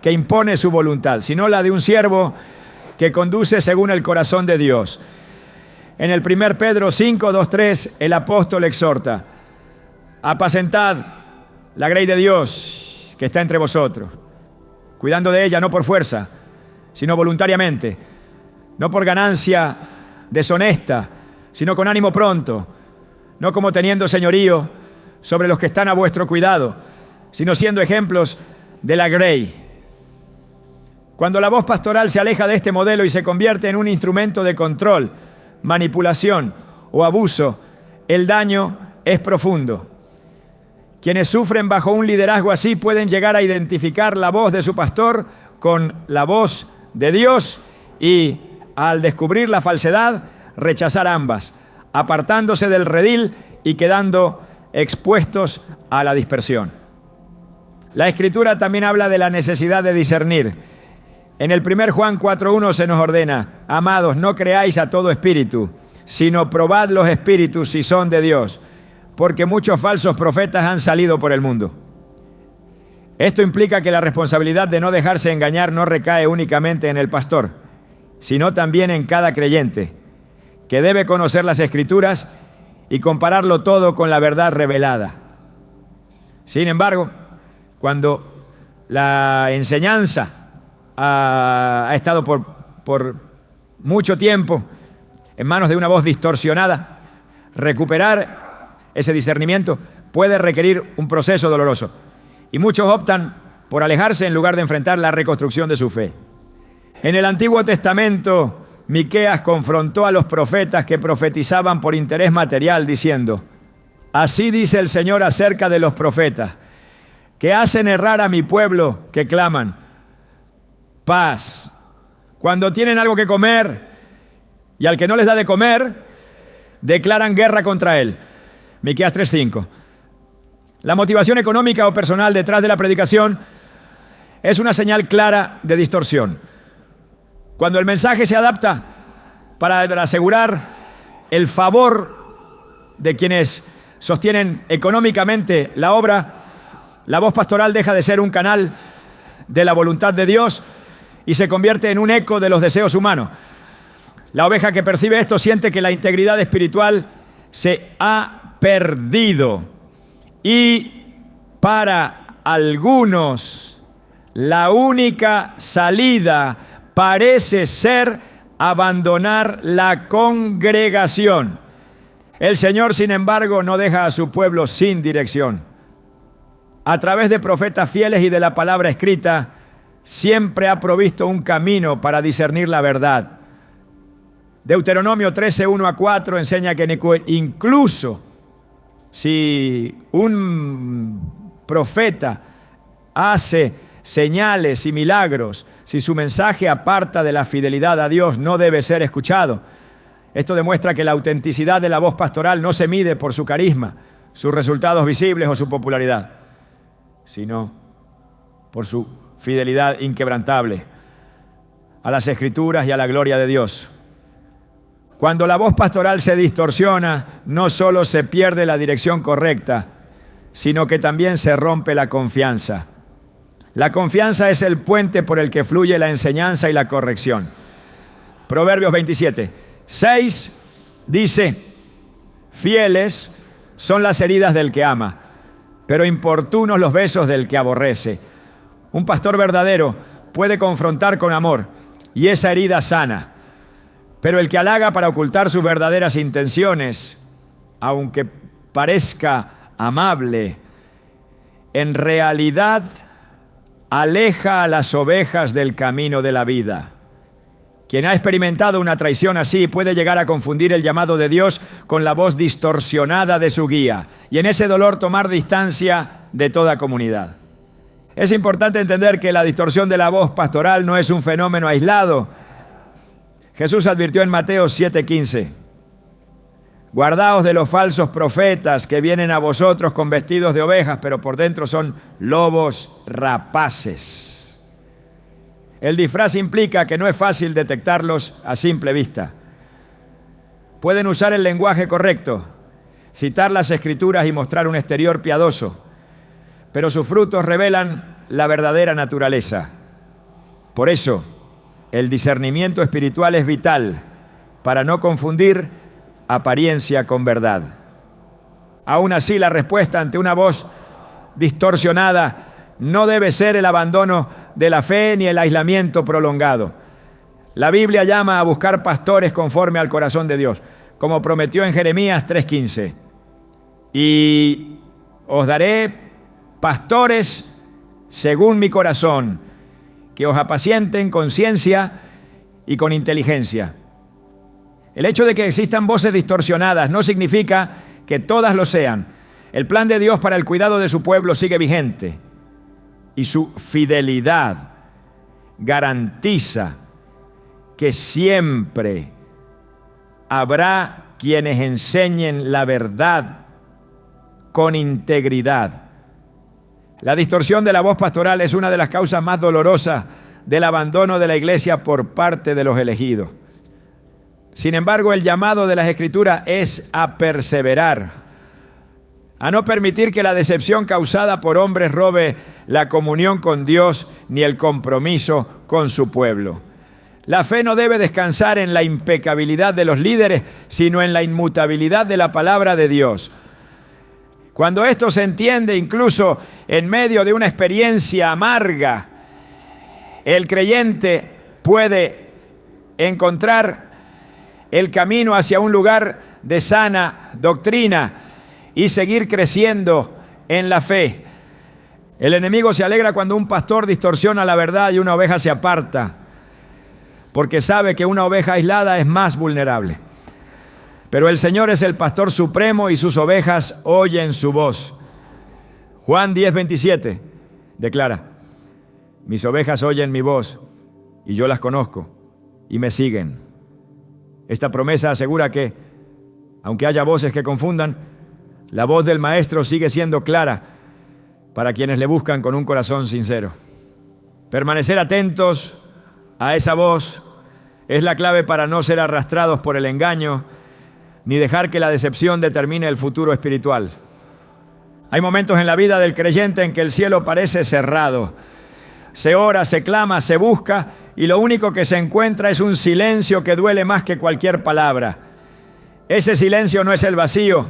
que impone su voluntad, sino la de un siervo que conduce según el corazón de Dios. En el 1 Pedro 5:2-3, el apóstol exhorta: apacentad la grey de Dios que está entre vosotros, cuidando de ella no por fuerza, sino voluntariamente, no por ganancia deshonesta, sino con ánimo pronto, no como teniendo señorío sobre los que están a vuestro cuidado, sino siendo ejemplos de la grey. Cuando la voz pastoral se aleja de este modelo y se convierte en un instrumento de control, manipulación o abuso, el daño es profundo. Quienes sufren bajo un liderazgo así pueden llegar a identificar la voz de su pastor con la voz de Dios y, al descubrir la falsedad, rechazar ambas, apartándose del redil y quedando expuestos a la dispersión. La Escritura también habla de la necesidad de discernir. En el 1 Juan 4:1 se nos ordena: amados, no creáis a todo espíritu, sino probad los espíritus si son de Dios, porque muchos falsos profetas han salido por el mundo. Esto implica que la responsabilidad de no dejarse engañar no recae únicamente en el pastor, sino también en cada creyente, que debe conocer las Escrituras y compararlo todo con la verdad revelada. Sin embargo, cuando la enseñanza ha estado por mucho tiempo en manos de una voz distorsionada, recuperar ese discernimiento puede requerir un proceso doloroso. Y muchos optan por alejarse en lugar de enfrentar la reconstrucción de su fe. En el Antiguo Testamento, Miqueas confrontó a los profetas que profetizaban por interés material, diciendo: así dice el Señor acerca de los profetas, que hacen errar a mi pueblo, que claman paz, cuando tienen algo que comer, y al que no les da de comer, declaran guerra contra él. Miqueas 3:5. La motivación económica o personal detrás de la predicación es una señal clara de distorsión. Cuando el mensaje se adapta para asegurar el favor de quienes sostienen económicamente la obra, la voz pastoral deja de ser un canal de la voluntad de Dios y se convierte en un eco de los deseos humanos. La oveja que percibe esto siente que la integridad espiritual se ha perdido. Y para algunos, la única salida parece ser abandonar la congregación. El Señor, sin embargo, no deja a su pueblo sin dirección. A través de profetas fieles y de la palabra escrita, siempre ha provisto un camino para discernir la verdad. Deuteronomio 13:1-4 enseña que incluso si un profeta hace señales y milagros, si su mensaje aparta de la fidelidad a Dios, no debe ser escuchado. Esto demuestra que la autenticidad de la voz pastoral no se mide por su carisma, sus resultados visibles o su popularidad, sino por su fidelidad inquebrantable a las Escrituras y a la gloria de Dios. Cuando la voz pastoral se distorsiona, no solo se pierde la dirección correcta, sino que también se rompe la confianza. La confianza es el puente por el que fluye la enseñanza y la corrección. Proverbios 27:6 dice: fieles son las heridas del que ama, pero importunos los besos del que aborrece. Un pastor verdadero puede confrontar con amor y esa herida sana, pero el que halaga para ocultar sus verdaderas intenciones, aunque parezca amable, en realidad aleja a las ovejas del camino de la vida. Quien ha experimentado una traición así puede llegar a confundir el llamado de Dios con la voz distorsionada de su guía y en ese dolor tomar distancia de toda comunidad. Es importante entender que la distorsión de la voz pastoral no es un fenómeno aislado. Jesús advirtió en Mateo 7:15: guardaos de los falsos profetas que vienen a vosotros con vestidos de ovejas, pero por dentro son lobos rapaces. El disfraz implica que no es fácil detectarlos a simple vista. Pueden usar el lenguaje correcto, citar las escrituras y mostrar un exterior piadoso, pero sus frutos revelan la verdadera naturaleza. Por eso, el discernimiento espiritual es vital para no confundir apariencia con verdad. Aún así, la respuesta ante una voz distorsionada no debe ser el abandono de la fe ni el aislamiento prolongado. La Biblia llama a buscar pastores conforme al corazón de Dios, como prometió en Jeremías 3:15. Y os daré pastores según mi corazón, que os apacienten con ciencia y con inteligencia. El hecho de que existan voces distorsionadas no significa que todas lo sean. El plan de Dios para el cuidado de su pueblo sigue vigente y su fidelidad garantiza que siempre habrá quienes enseñen la verdad con integridad. La distorsión de la voz pastoral es una de las causas más dolorosas del abandono de la iglesia por parte de los elegidos. Sin embargo, el llamado de las Escrituras es a perseverar, a no permitir que la decepción causada por hombres robe la comunión con Dios ni el compromiso con su pueblo. La fe no debe descansar en la impecabilidad de los líderes, sino en la inmutabilidad de la palabra de Dios. Cuando esto se entiende, incluso en medio de una experiencia amarga, el creyente puede encontrar el camino hacia un lugar de sana doctrina y seguir creciendo en la fe. El enemigo se alegra cuando un pastor distorsiona la verdad y una oveja se aparta, porque sabe que una oveja aislada es más vulnerable. Pero el Señor es el pastor supremo y sus ovejas oyen su voz. Juan 10:27 declara: mis ovejas oyen mi voz y yo las conozco y me siguen. Esta promesa asegura que, aunque haya voces que confundan, la voz del Maestro sigue siendo clara para quienes le buscan con un corazón sincero. Permanecer atentos a esa voz es la clave para no ser arrastrados por el engaño ni dejar que la decepción determine el futuro espiritual. Hay momentos en la vida del creyente en que el cielo parece cerrado. Se ora, se clama, se busca y lo único que se encuentra es un silencio que duele más que cualquier palabra. Ese silencio no es el vacío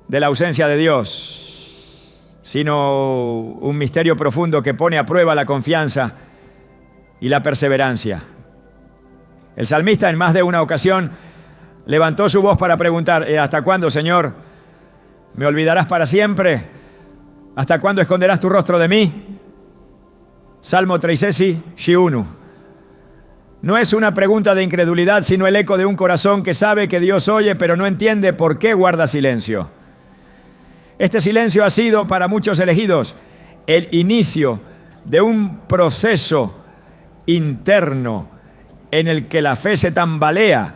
de la ausencia de Dios, sino un misterio profundo que pone a prueba la confianza y la perseverancia. El salmista en más de una ocasión levantó su voz para preguntar: ¿hasta cuándo, Señor? ¿Me olvidarás para siempre? ¿Hasta cuándo esconderás tu rostro de mí? Salmo 3:1. No es una pregunta de incredulidad, sino el eco de un corazón que sabe que Dios oye, pero no entiende por qué guarda silencio. Este silencio ha sido para muchos elegidos el inicio de un proceso interno en el que la fe se tambalea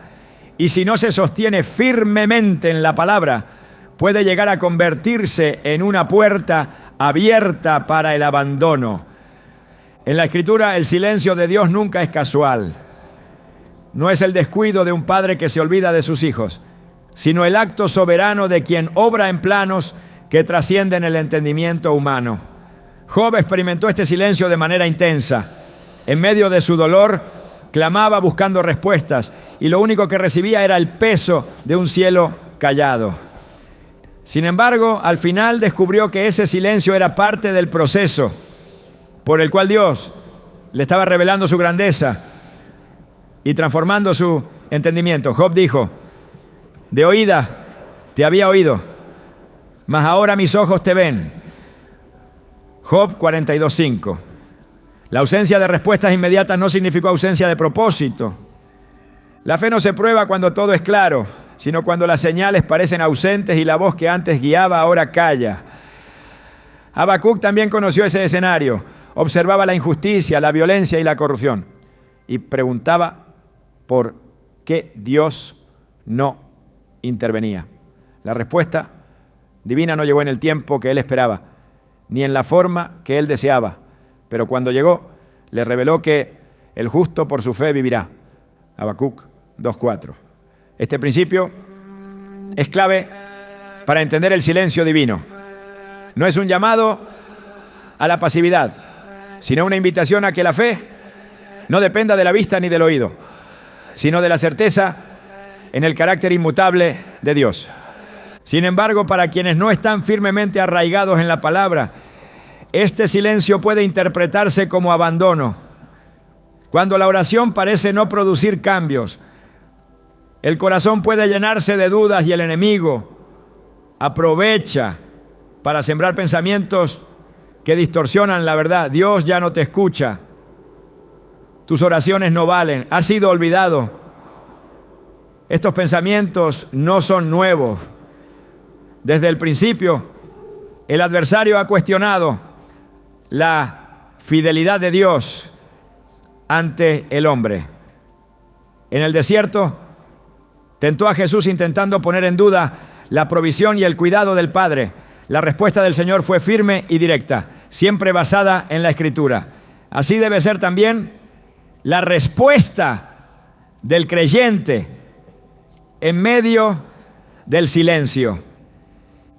y si no se sostiene firmemente en la palabra, puede llegar a convertirse en una puerta abierta para el abandono. En la Escritura, el silencio de Dios nunca es casual. No es el descuido de un padre que se olvida de sus hijos, sino el acto soberano de quien obra en planos que trascienden el entendimiento humano. Job experimentó este silencio de manera intensa. En medio de su dolor, clamaba buscando respuestas y lo único que recibía era el peso de un cielo callado. Sin embargo, al final descubrió que ese silencio era parte del proceso por el cual Dios le estaba revelando su grandeza y transformando su entendimiento. Job dijo: de oída te había oído, mas ahora mis ojos te ven. Job 42:5. La ausencia de respuestas inmediatas no significó ausencia de propósito. La fe no se prueba cuando todo es claro, sino cuando las señales parecen ausentes y la voz que antes guiaba ahora calla. Habacuc también conoció ese escenario. Observaba la injusticia, la violencia y la corrupción y preguntaba por qué Dios no intervenía. La respuesta divina no llegó en el tiempo que él esperaba, ni en la forma que él deseaba, pero cuando llegó, le reveló que el justo por su fe vivirá. Habacuc 2:4. Este principio es clave para entender el silencio divino. No es un llamado a la pasividad, sino una invitación a que la fe no dependa de la vista ni del oído, sino de la certeza en el carácter inmutable de Dios. Sin embargo, para quienes no están firmemente arraigados en la palabra, este silencio puede interpretarse como abandono. Cuando la oración parece no producir cambios, el corazón puede llenarse de dudas y el enemigo aprovecha para sembrar pensamientos que distorsionan la verdad. Dios ya no te escucha. Tus oraciones no valen. Has sido olvidado. Estos pensamientos no son nuevos. Desde el principio, el adversario ha cuestionado la fidelidad de Dios ante el hombre. En el desierto, tentó a Jesús intentando poner en duda la provisión y el cuidado del Padre. La respuesta del Señor fue firme y directa, siempre basada en la Escritura. Así debe ser también la respuesta del creyente en medio del silencio.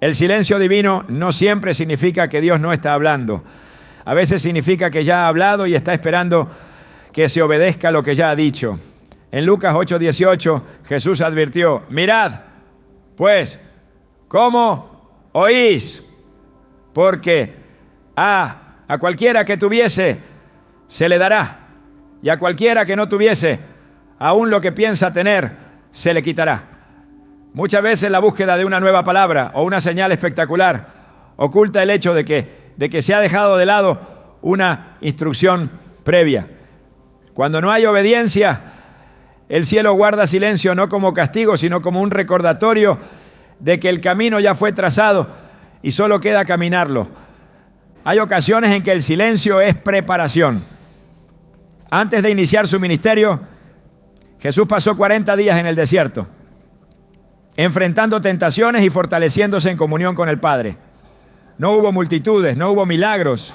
El silencio divino no siempre significa que Dios no está hablando. A veces significa que ya ha hablado y está esperando que se obedezca lo que ya ha dicho. En Lucas 8:18, Jesús advirtió: mirad, pues, ¿cómo oís? Porque a cualquiera que tuviese, se le dará, y a cualquiera que no tuviese, aún lo que piensa tener, se le quitará. Muchas veces la búsqueda de una nueva palabra o una señal espectacular oculta el hecho de que se ha dejado de lado una instrucción previa. Cuando no hay obediencia, el cielo guarda silencio no como castigo, sino como un recordatorio de que el camino ya fue trazado y solo queda caminarlo. Hay ocasiones en que el silencio es preparación. Antes de iniciar su ministerio, Jesús pasó 40 días en el desierto, enfrentando tentaciones y fortaleciéndose en comunión con el Padre. No hubo multitudes, no hubo milagros,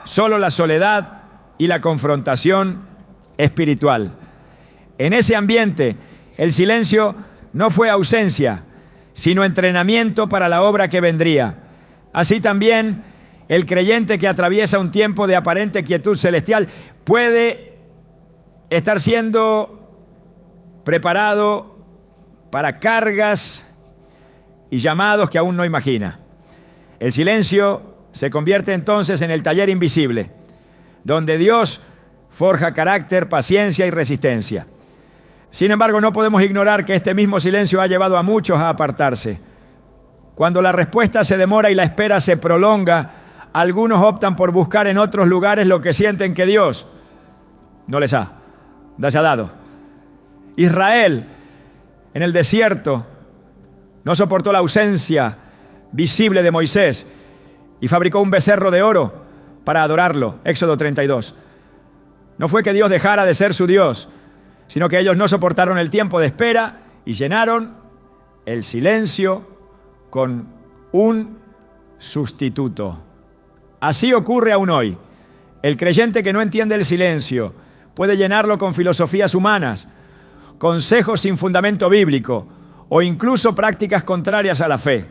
solo la soledad y la confrontación espiritual. En ese ambiente, el silencio no fue ausencia, sino entrenamiento para la obra que vendría. Así también, el creyente que atraviesa un tiempo de aparente quietud celestial puede estar siendo preparado para cargas y llamados que aún no imagina. El silencio se convierte entonces en el taller invisible, donde Dios forja carácter, paciencia y resistencia. Sin embargo, no podemos ignorar que este mismo silencio ha llevado a muchos a apartarse. Cuando la respuesta se demora y la espera se prolonga, algunos optan por buscar en otros lugares lo que sienten que Dios no les ha dado. Israel, en el desierto, no soportó la ausencia visible de Moisés y fabricó un becerro de oro para adorarlo. Éxodo 32. No fue que Dios dejara de ser su Dios, sino que ellos no soportaron el tiempo de espera y llenaron el silencio con un sustituto. Así ocurre aún hoy. El creyente que no entiende el silencio puede llenarlo con filosofías humanas, consejos sin fundamento bíblico o incluso prácticas contrarias a la fe,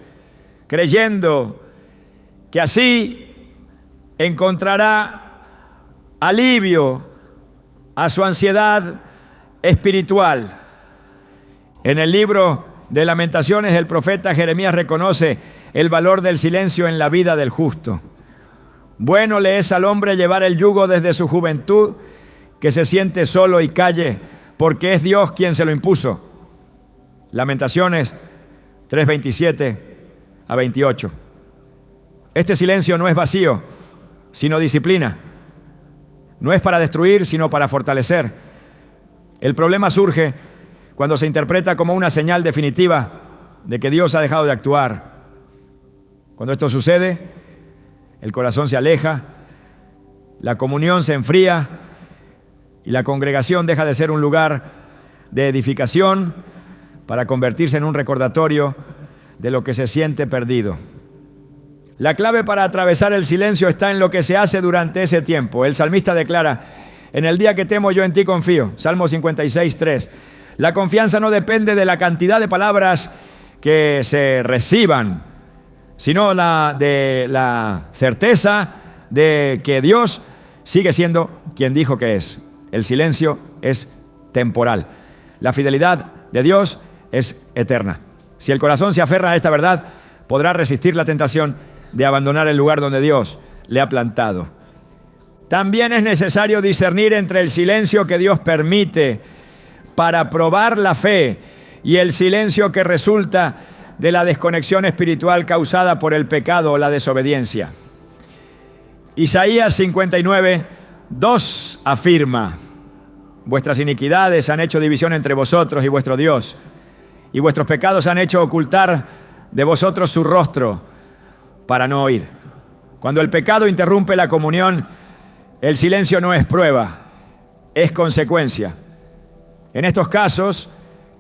creyendo que así encontrará alivio a su ansiedad espiritual. En el libro de Lamentaciones, el profeta Jeremías reconoce el valor del silencio en la vida del justo. Bueno le es al hombre llevar el yugo desde su juventud, que se siente solo y calle, porque es Dios quien se lo impuso. Lamentaciones 3:27-28. Este silencio no es vacío, sino disciplina. No es para destruir, sino para fortalecer. El problema surge cuando se interpreta como una señal definitiva de que Dios ha dejado de actuar. Cuando esto sucede, el corazón se aleja, la comunión se enfría y la congregación deja de ser un lugar de edificación para convertirse en un recordatorio de lo que se siente perdido. La clave para atravesar el silencio está en lo que se hace durante ese tiempo. El salmista declara: en el día que temo yo en ti confío. Salmo 56:3. La confianza no depende de la cantidad de palabras que se reciban, sino de la certeza de que Dios sigue siendo quien dijo que es. El silencio es temporal. La fidelidad de Dios es eterna. Si el corazón se aferra a esta verdad, podrá resistir la tentación de abandonar el lugar donde Dios le ha plantado. También es necesario discernir entre el silencio que Dios permite para probar la fe y el silencio que resulta de la desconexión espiritual causada por el pecado o la desobediencia. Isaías 59:2 afirma: vuestras iniquidades han hecho división entre vosotros y vuestro Dios, y vuestros pecados han hecho ocultar de vosotros su rostro para no oír. Cuando el pecado interrumpe la comunión, el silencio no es prueba, es consecuencia. En estos casos,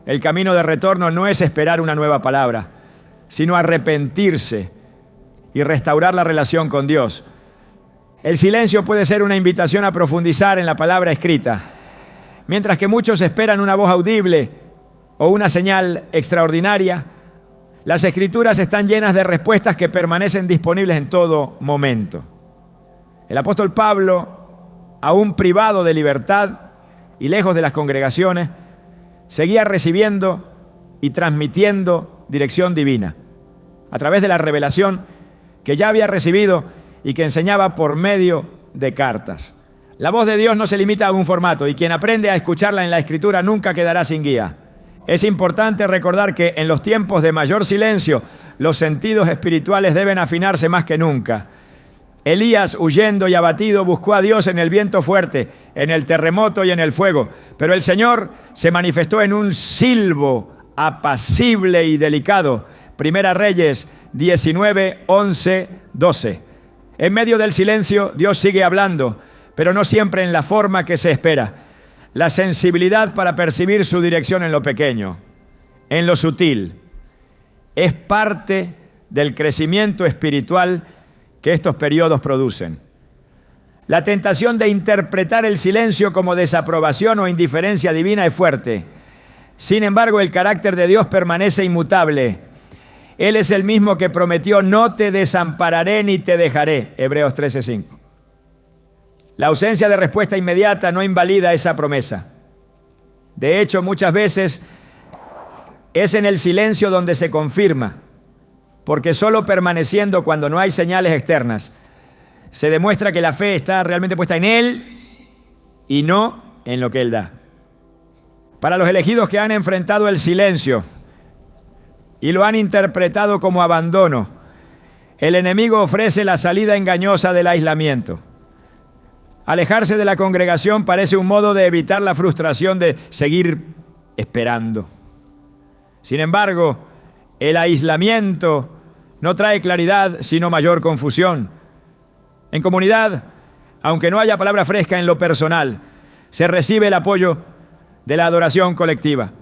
el camino de retorno no es esperar una nueva palabra, sino arrepentirse y restaurar la relación con Dios. El silencio puede ser una invitación a profundizar en la palabra escrita. Mientras que muchos esperan una voz audible o una señal extraordinaria, las Escrituras están llenas de respuestas que permanecen disponibles en todo momento. El apóstol Pablo, aún privado de libertad y lejos de las congregaciones, seguía recibiendo y transmitiendo dirección divina a través de la revelación que ya había recibido y que enseñaba por medio de cartas. La voz de Dios no se limita a un formato, y quien aprende a escucharla en la Escritura nunca quedará sin guía. Es importante recordar que en los tiempos de mayor silencio, los sentidos espirituales deben afinarse más que nunca. Elías, huyendo y abatido, buscó a Dios en el viento fuerte, en el terremoto y en el fuego, pero el Señor se manifestó en un silbo apacible y delicado. Primera Reyes 19:11-12. En medio del silencio, Dios sigue hablando, pero no siempre en la forma que se espera. La sensibilidad para percibir su dirección en lo pequeño, en lo sutil, es parte del crecimiento espiritual que estos periodos producen. La tentación de interpretar el silencio como desaprobación o indiferencia divina es fuerte. Sin embargo, el carácter de Dios permanece inmutable. Él es el mismo que prometió: no te desampararé ni te dejaré. Hebreos 13:5. La ausencia de respuesta inmediata no invalida esa promesa. De hecho, muchas veces es en el silencio donde se confirma, porque solo permaneciendo cuando no hay señales externas, se demuestra que la fe está realmente puesta en Él y no en lo que Él da. Para los elegidos que han enfrentado el silencio y lo han interpretado como abandono, el enemigo ofrece la salida engañosa del aislamiento. Alejarse de la congregación parece un modo de evitar la frustración de seguir esperando. Sin embargo, el aislamiento no trae claridad, sino mayor confusión. En comunidad, aunque no haya palabra fresca en lo personal, se recibe el apoyo de la adoración colectiva,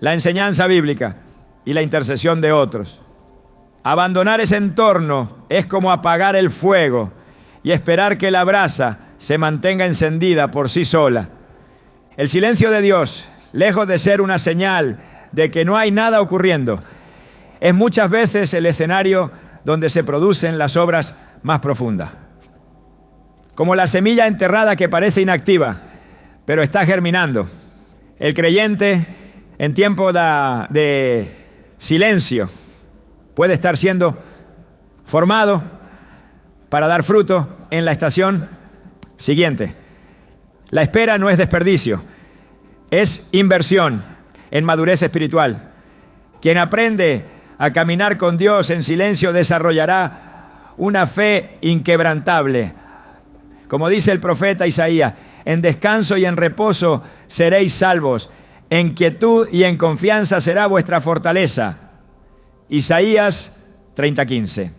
la enseñanza bíblica y la intercesión de otros. Abandonar ese entorno es como apagar el fuego y esperar que la brasa se mantenga encendida por sí sola. El silencio de Dios, lejos de ser una señal de que no hay nada ocurriendo, es muchas veces el escenario donde se producen las obras más profundas. Como la semilla enterrada que parece inactiva, pero está germinando. El creyente, en tiempo de silencio puede estar siendo formado para dar fruto en la estación siguiente. La espera no es desperdicio, es inversión en madurez espiritual. Quien aprende a caminar con Dios en silencio desarrollará una fe inquebrantable. Como dice el profeta Isaías, en descanso y en reposo seréis salvos, en quietud y en confianza será vuestra fortaleza. Isaías 30:15.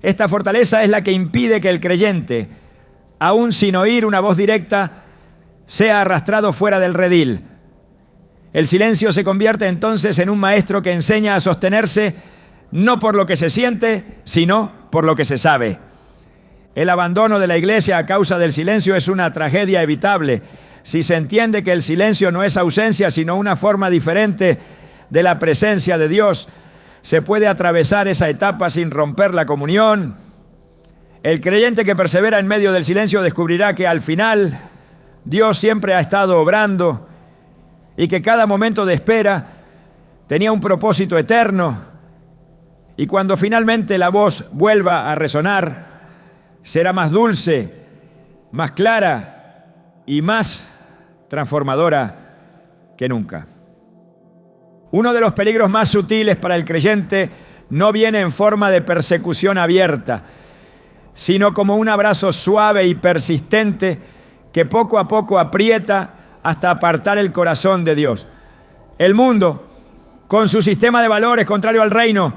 Esta fortaleza es la que impide que el creyente, aún sin oír una voz directa, sea arrastrado fuera del redil. El silencio se convierte entonces en un maestro que enseña a sostenerse no por lo que se siente, sino por lo que se sabe. El abandono de la iglesia a causa del silencio es una tragedia evitable si se entiende que el silencio no es ausencia, sino una forma diferente de la presencia de Dios. Se puede atravesar esa etapa sin romper la comunión. El creyente que persevera en medio del silencio descubrirá que al final Dios siempre ha estado obrando y que cada momento de espera tenía un propósito eterno. Y cuando finalmente la voz vuelva a resonar, será más dulce, más clara y más transformadora que nunca. Uno de los peligros más sutiles para el creyente no viene en forma de persecución abierta, sino como un abrazo suave y persistente que poco a poco aprieta hasta apartar el corazón de Dios. El mundo, con su sistema de valores contrario al reino,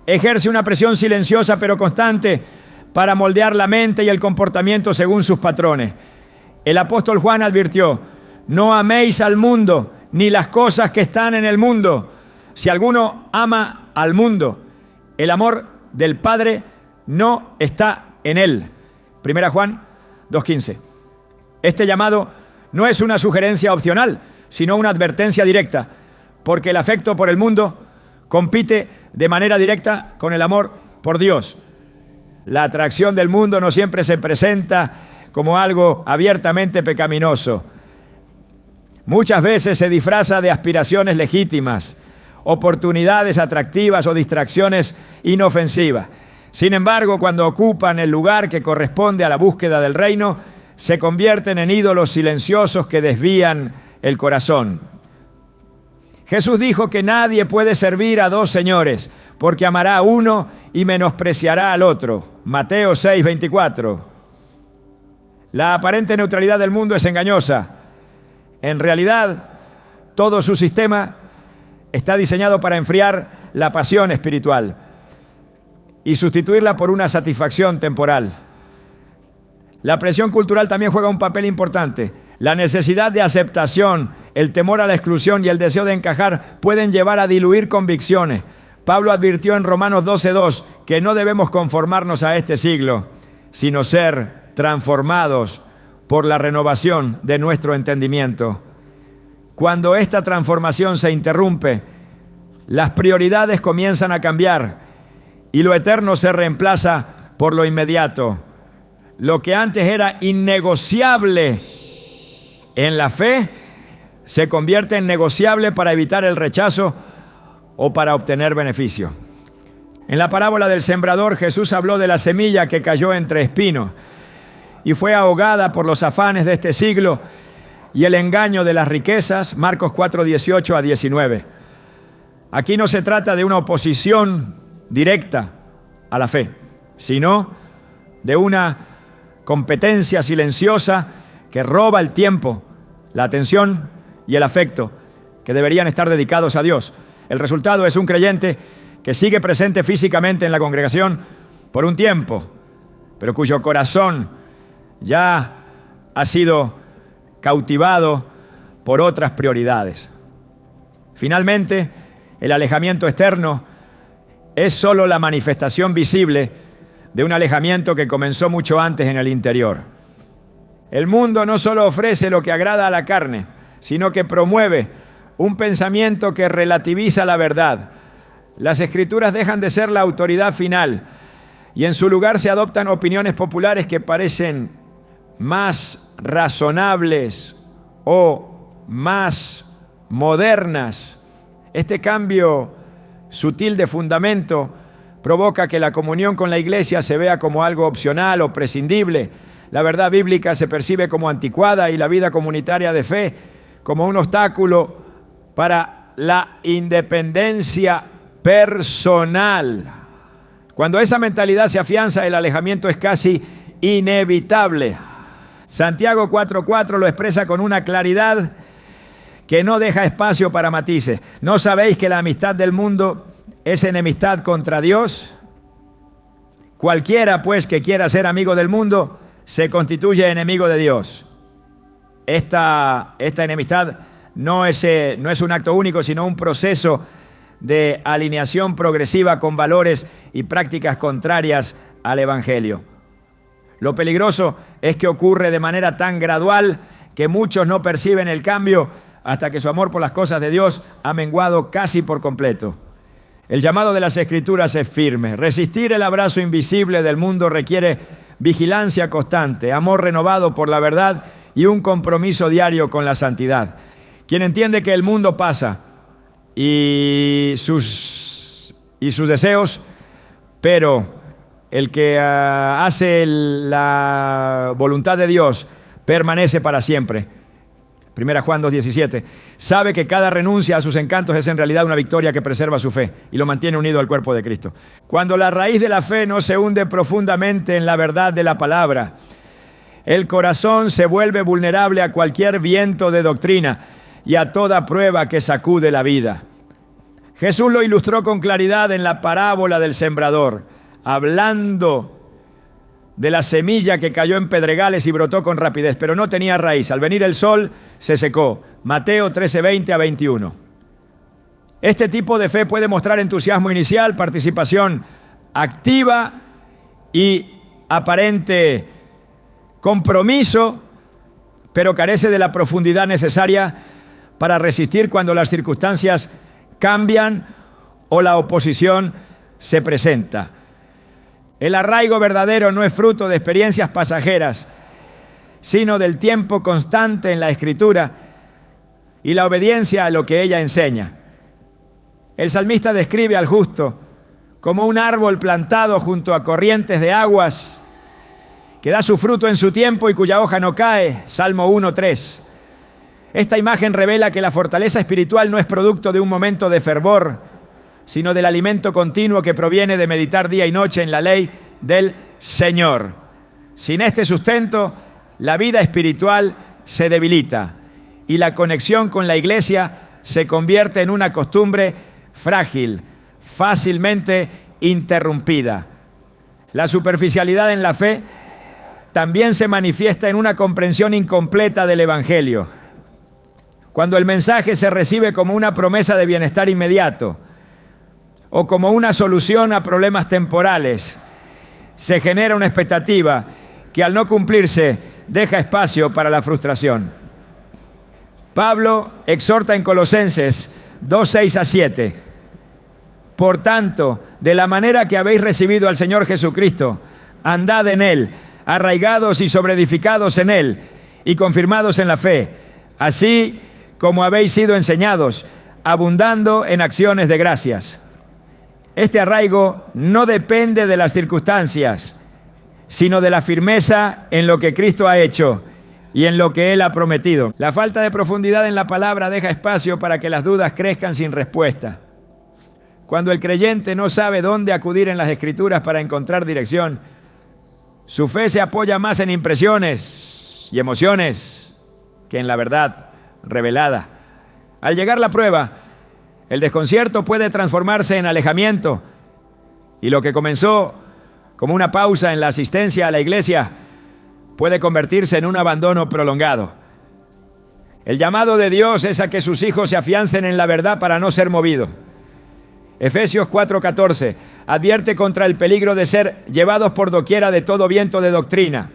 ejerce una presión silenciosa pero constante para moldear la mente y el comportamiento según sus patrones. El apóstol Juan advirtió: no améis al mundo ni las cosas que están en el mundo. Si alguno ama al mundo, el amor del Padre no está en él. 1 Juan 2:15. Este llamado no es una sugerencia opcional, sino una advertencia directa, porque el afecto por el mundo compite de manera directa con el amor por Dios. La atracción del mundo no siempre se presenta como algo abiertamente pecaminoso. Muchas veces se disfraza de aspiraciones legítimas, oportunidades atractivas o distracciones inofensivas. Sin embargo, cuando ocupan el lugar que corresponde a la búsqueda del reino, se convierten en ídolos silenciosos que desvían el corazón. Jesús dijo que nadie puede servir a dos señores, porque amará a uno y menospreciará al otro. Mateo 6:24. La aparente neutralidad del mundo es engañosa. En realidad, todo su sistema está diseñado para enfriar la pasión espiritual y sustituirla por una satisfacción temporal. La presión cultural también juega un papel importante. La necesidad de aceptación, el temor a la exclusión y el deseo de encajar pueden llevar a diluir convicciones. Pablo advirtió en Romanos 12:2 que no debemos conformarnos a este siglo, sino ser transformados por la renovación de nuestro entendimiento. Cuando esta transformación se interrumpe, las prioridades comienzan a cambiar y lo eterno se reemplaza por lo inmediato. Lo que antes era innegociable en la fe se convierte en negociable para evitar el rechazo o para obtener beneficio. En la parábola del sembrador, Jesús habló de la semilla que cayó entre espinos y fue ahogada por los afanes de este siglo y el engaño de las riquezas. Marcos 4:18-19. Aquí no se trata de una oposición directa a la fe, sino de una competencia silenciosa que roba el tiempo, la atención y el afecto que deberían estar dedicados a Dios. El resultado es un creyente que sigue presente físicamente en la congregación por un tiempo, pero cuyo corazón ya ha sido cautivado por otras prioridades. Finalmente, el alejamiento externo es solo la manifestación visible de un alejamiento que comenzó mucho antes en el interior. El mundo no solo ofrece lo que agrada a la carne, sino que promueve un pensamiento que relativiza la verdad. Las Escrituras dejan de ser la autoridad final y en su lugar se adoptan opiniones populares que parecen más razonables o más modernas Este cambio sutil de fundamento provoca que la comunión con la iglesia se vea como algo opcional o prescindible. La verdad bíblica se percibe como anticuada y la vida comunitaria de fe como un obstáculo para la independencia personal. Cuando esa mentalidad se afianza, el alejamiento es casi inevitable. Santiago 4:4 lo expresa con una claridad que no deja espacio para matices. ¿No sabéis que la amistad del mundo es enemistad contra Dios? Cualquiera, pues, que quiera ser amigo del mundo, se constituye enemigo de Dios. Esta enemistad no es un acto único, sino un proceso de alineación progresiva con valores y prácticas contrarias al Evangelio. Lo peligroso es que ocurre de manera tan gradual que muchos no perciben el cambio hasta que su amor por las cosas de Dios ha menguado casi por completo. El llamado de las Escrituras es firme. Resistir el abrazo invisible del mundo requiere vigilancia constante, amor renovado por la verdad y un compromiso diario con la santidad. Quien entiende que el mundo pasa y sus deseos, pero el que hace la voluntad de Dios permanece para siempre. 1 Juan 2:17. Sabe que cada renuncia a sus encantos es en realidad una victoria que preserva su fe y lo mantiene unido al cuerpo de Cristo. Cuando la raíz de la fe no se hunde profundamente en la verdad de la palabra, el corazón se vuelve vulnerable a cualquier viento de doctrina y a toda prueba que sacude la vida. Jesús lo ilustró con claridad en la parábola del sembrador, hablando de la semilla que cayó en pedregales y brotó con rapidez, pero no tenía raíz. Al venir el sol, se secó. Mateo 13:20-21. Este tipo de fe puede mostrar entusiasmo inicial, participación activa y aparente compromiso, pero carece de la profundidad necesaria para resistir cuando las circunstancias cambian o la oposición se presenta. El arraigo verdadero no es fruto de experiencias pasajeras, sino del tiempo constante en la Escritura y la obediencia a lo que ella enseña. El salmista describe al justo como un árbol plantado junto a corrientes de aguas, que da su fruto en su tiempo y cuya hoja no cae. Salmo 1:3. Esta imagen revela que la fortaleza espiritual no es producto de un momento de fervor, sino del alimento continuo que proviene de meditar día y noche en la ley del Señor. Sin este sustento, la vida espiritual se debilita y la conexión con la iglesia se convierte en una costumbre frágil, fácilmente interrumpida. La superficialidad en la fe también se manifiesta en una comprensión incompleta del Evangelio. Cuando el mensaje se recibe como una promesa de bienestar inmediato o como una solución a problemas temporales, se genera una expectativa que al no cumplirse deja espacio para la frustración. Pablo exhorta en Colosenses 2:6-7. Por tanto, de la manera que habéis recibido al Señor Jesucristo, andad en Él, arraigados y sobreedificados en Él y confirmados en la fe, así como habéis sido enseñados, abundando en acciones de gracias. Este arraigo no depende de las circunstancias, sino de la firmeza en lo que Cristo ha hecho y en lo que Él ha prometido. La falta de profundidad en la palabra deja espacio para que las dudas crezcan sin respuesta. Cuando el creyente no sabe dónde acudir en las Escrituras para encontrar dirección, su fe se apoya más en impresiones y emociones que en la verdad revelada. Al llegar la prueba, el desconcierto puede transformarse en alejamiento y lo que comenzó como una pausa en la asistencia a la iglesia puede convertirse en un abandono prolongado. El llamado de Dios es a que sus hijos se afiancen en la verdad para no ser movidos. Efesios 4:14 advierte contra el peligro de ser llevados por doquiera de todo viento de doctrina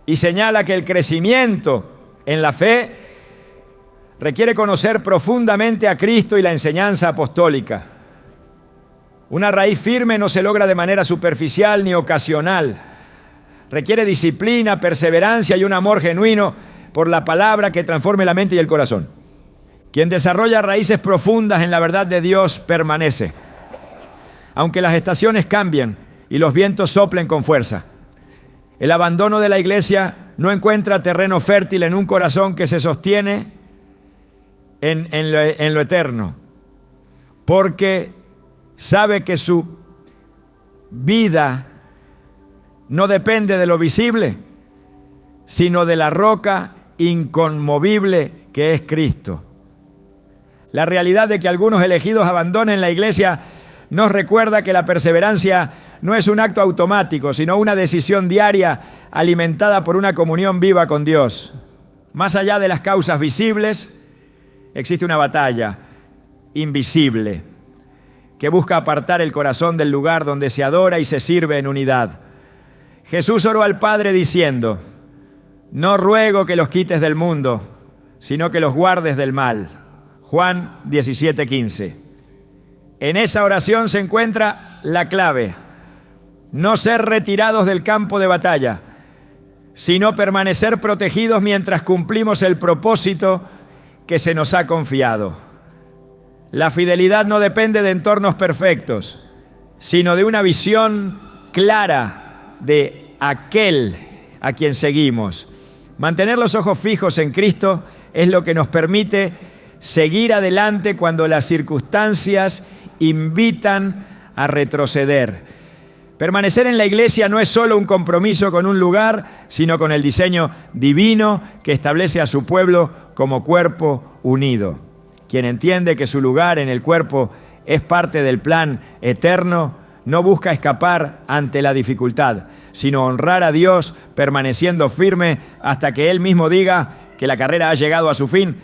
y señala que el crecimiento en la fe requiere conocer profundamente a Cristo y la enseñanza apostólica. Una raíz firme no se logra de manera superficial ni ocasional. Requiere disciplina, perseverancia y un amor genuino por la palabra que transforme la mente y el corazón. Quien desarrolla raíces profundas en la verdad de Dios permanece, aunque las estaciones cambien y los vientos soplen con fuerza. El abandono de la iglesia no encuentra terreno fértil en un corazón que se sostiene en lo eterno, porque sabe que su vida no depende de lo visible, sino de la roca inconmovible que es Cristo. La realidad de que algunos elegidos abandonen la iglesia nos recuerda que la perseverancia no es un acto automático, sino una decisión diaria alimentada por una comunión viva con Dios. Más allá de las causas visibles, existe una batalla invisible que busca apartar el corazón del lugar donde se adora y se sirve en unidad. Jesús oró al Padre diciendo: no ruego que los quites del mundo, sino que los guardes del mal. Juan 17:15. En esa oración se encuentra la clave: no ser retirados del campo de batalla, sino permanecer protegidos mientras cumplimos el propósito que se nos ha confiado. La fidelidad no depende de entornos perfectos, sino de una visión clara de aquel a quien seguimos. Mantener los ojos fijos en Cristo es lo que nos permite seguir adelante cuando las circunstancias invitan a retroceder. Permanecer en la iglesia no es solo un compromiso con un lugar, sino con el diseño divino que establece a su pueblo como cuerpo unido. Quien entiende que su lugar en el cuerpo es parte del plan eterno, no busca escapar ante la dificultad, sino honrar a Dios permaneciendo firme hasta que Él mismo diga que la carrera ha llegado a su fin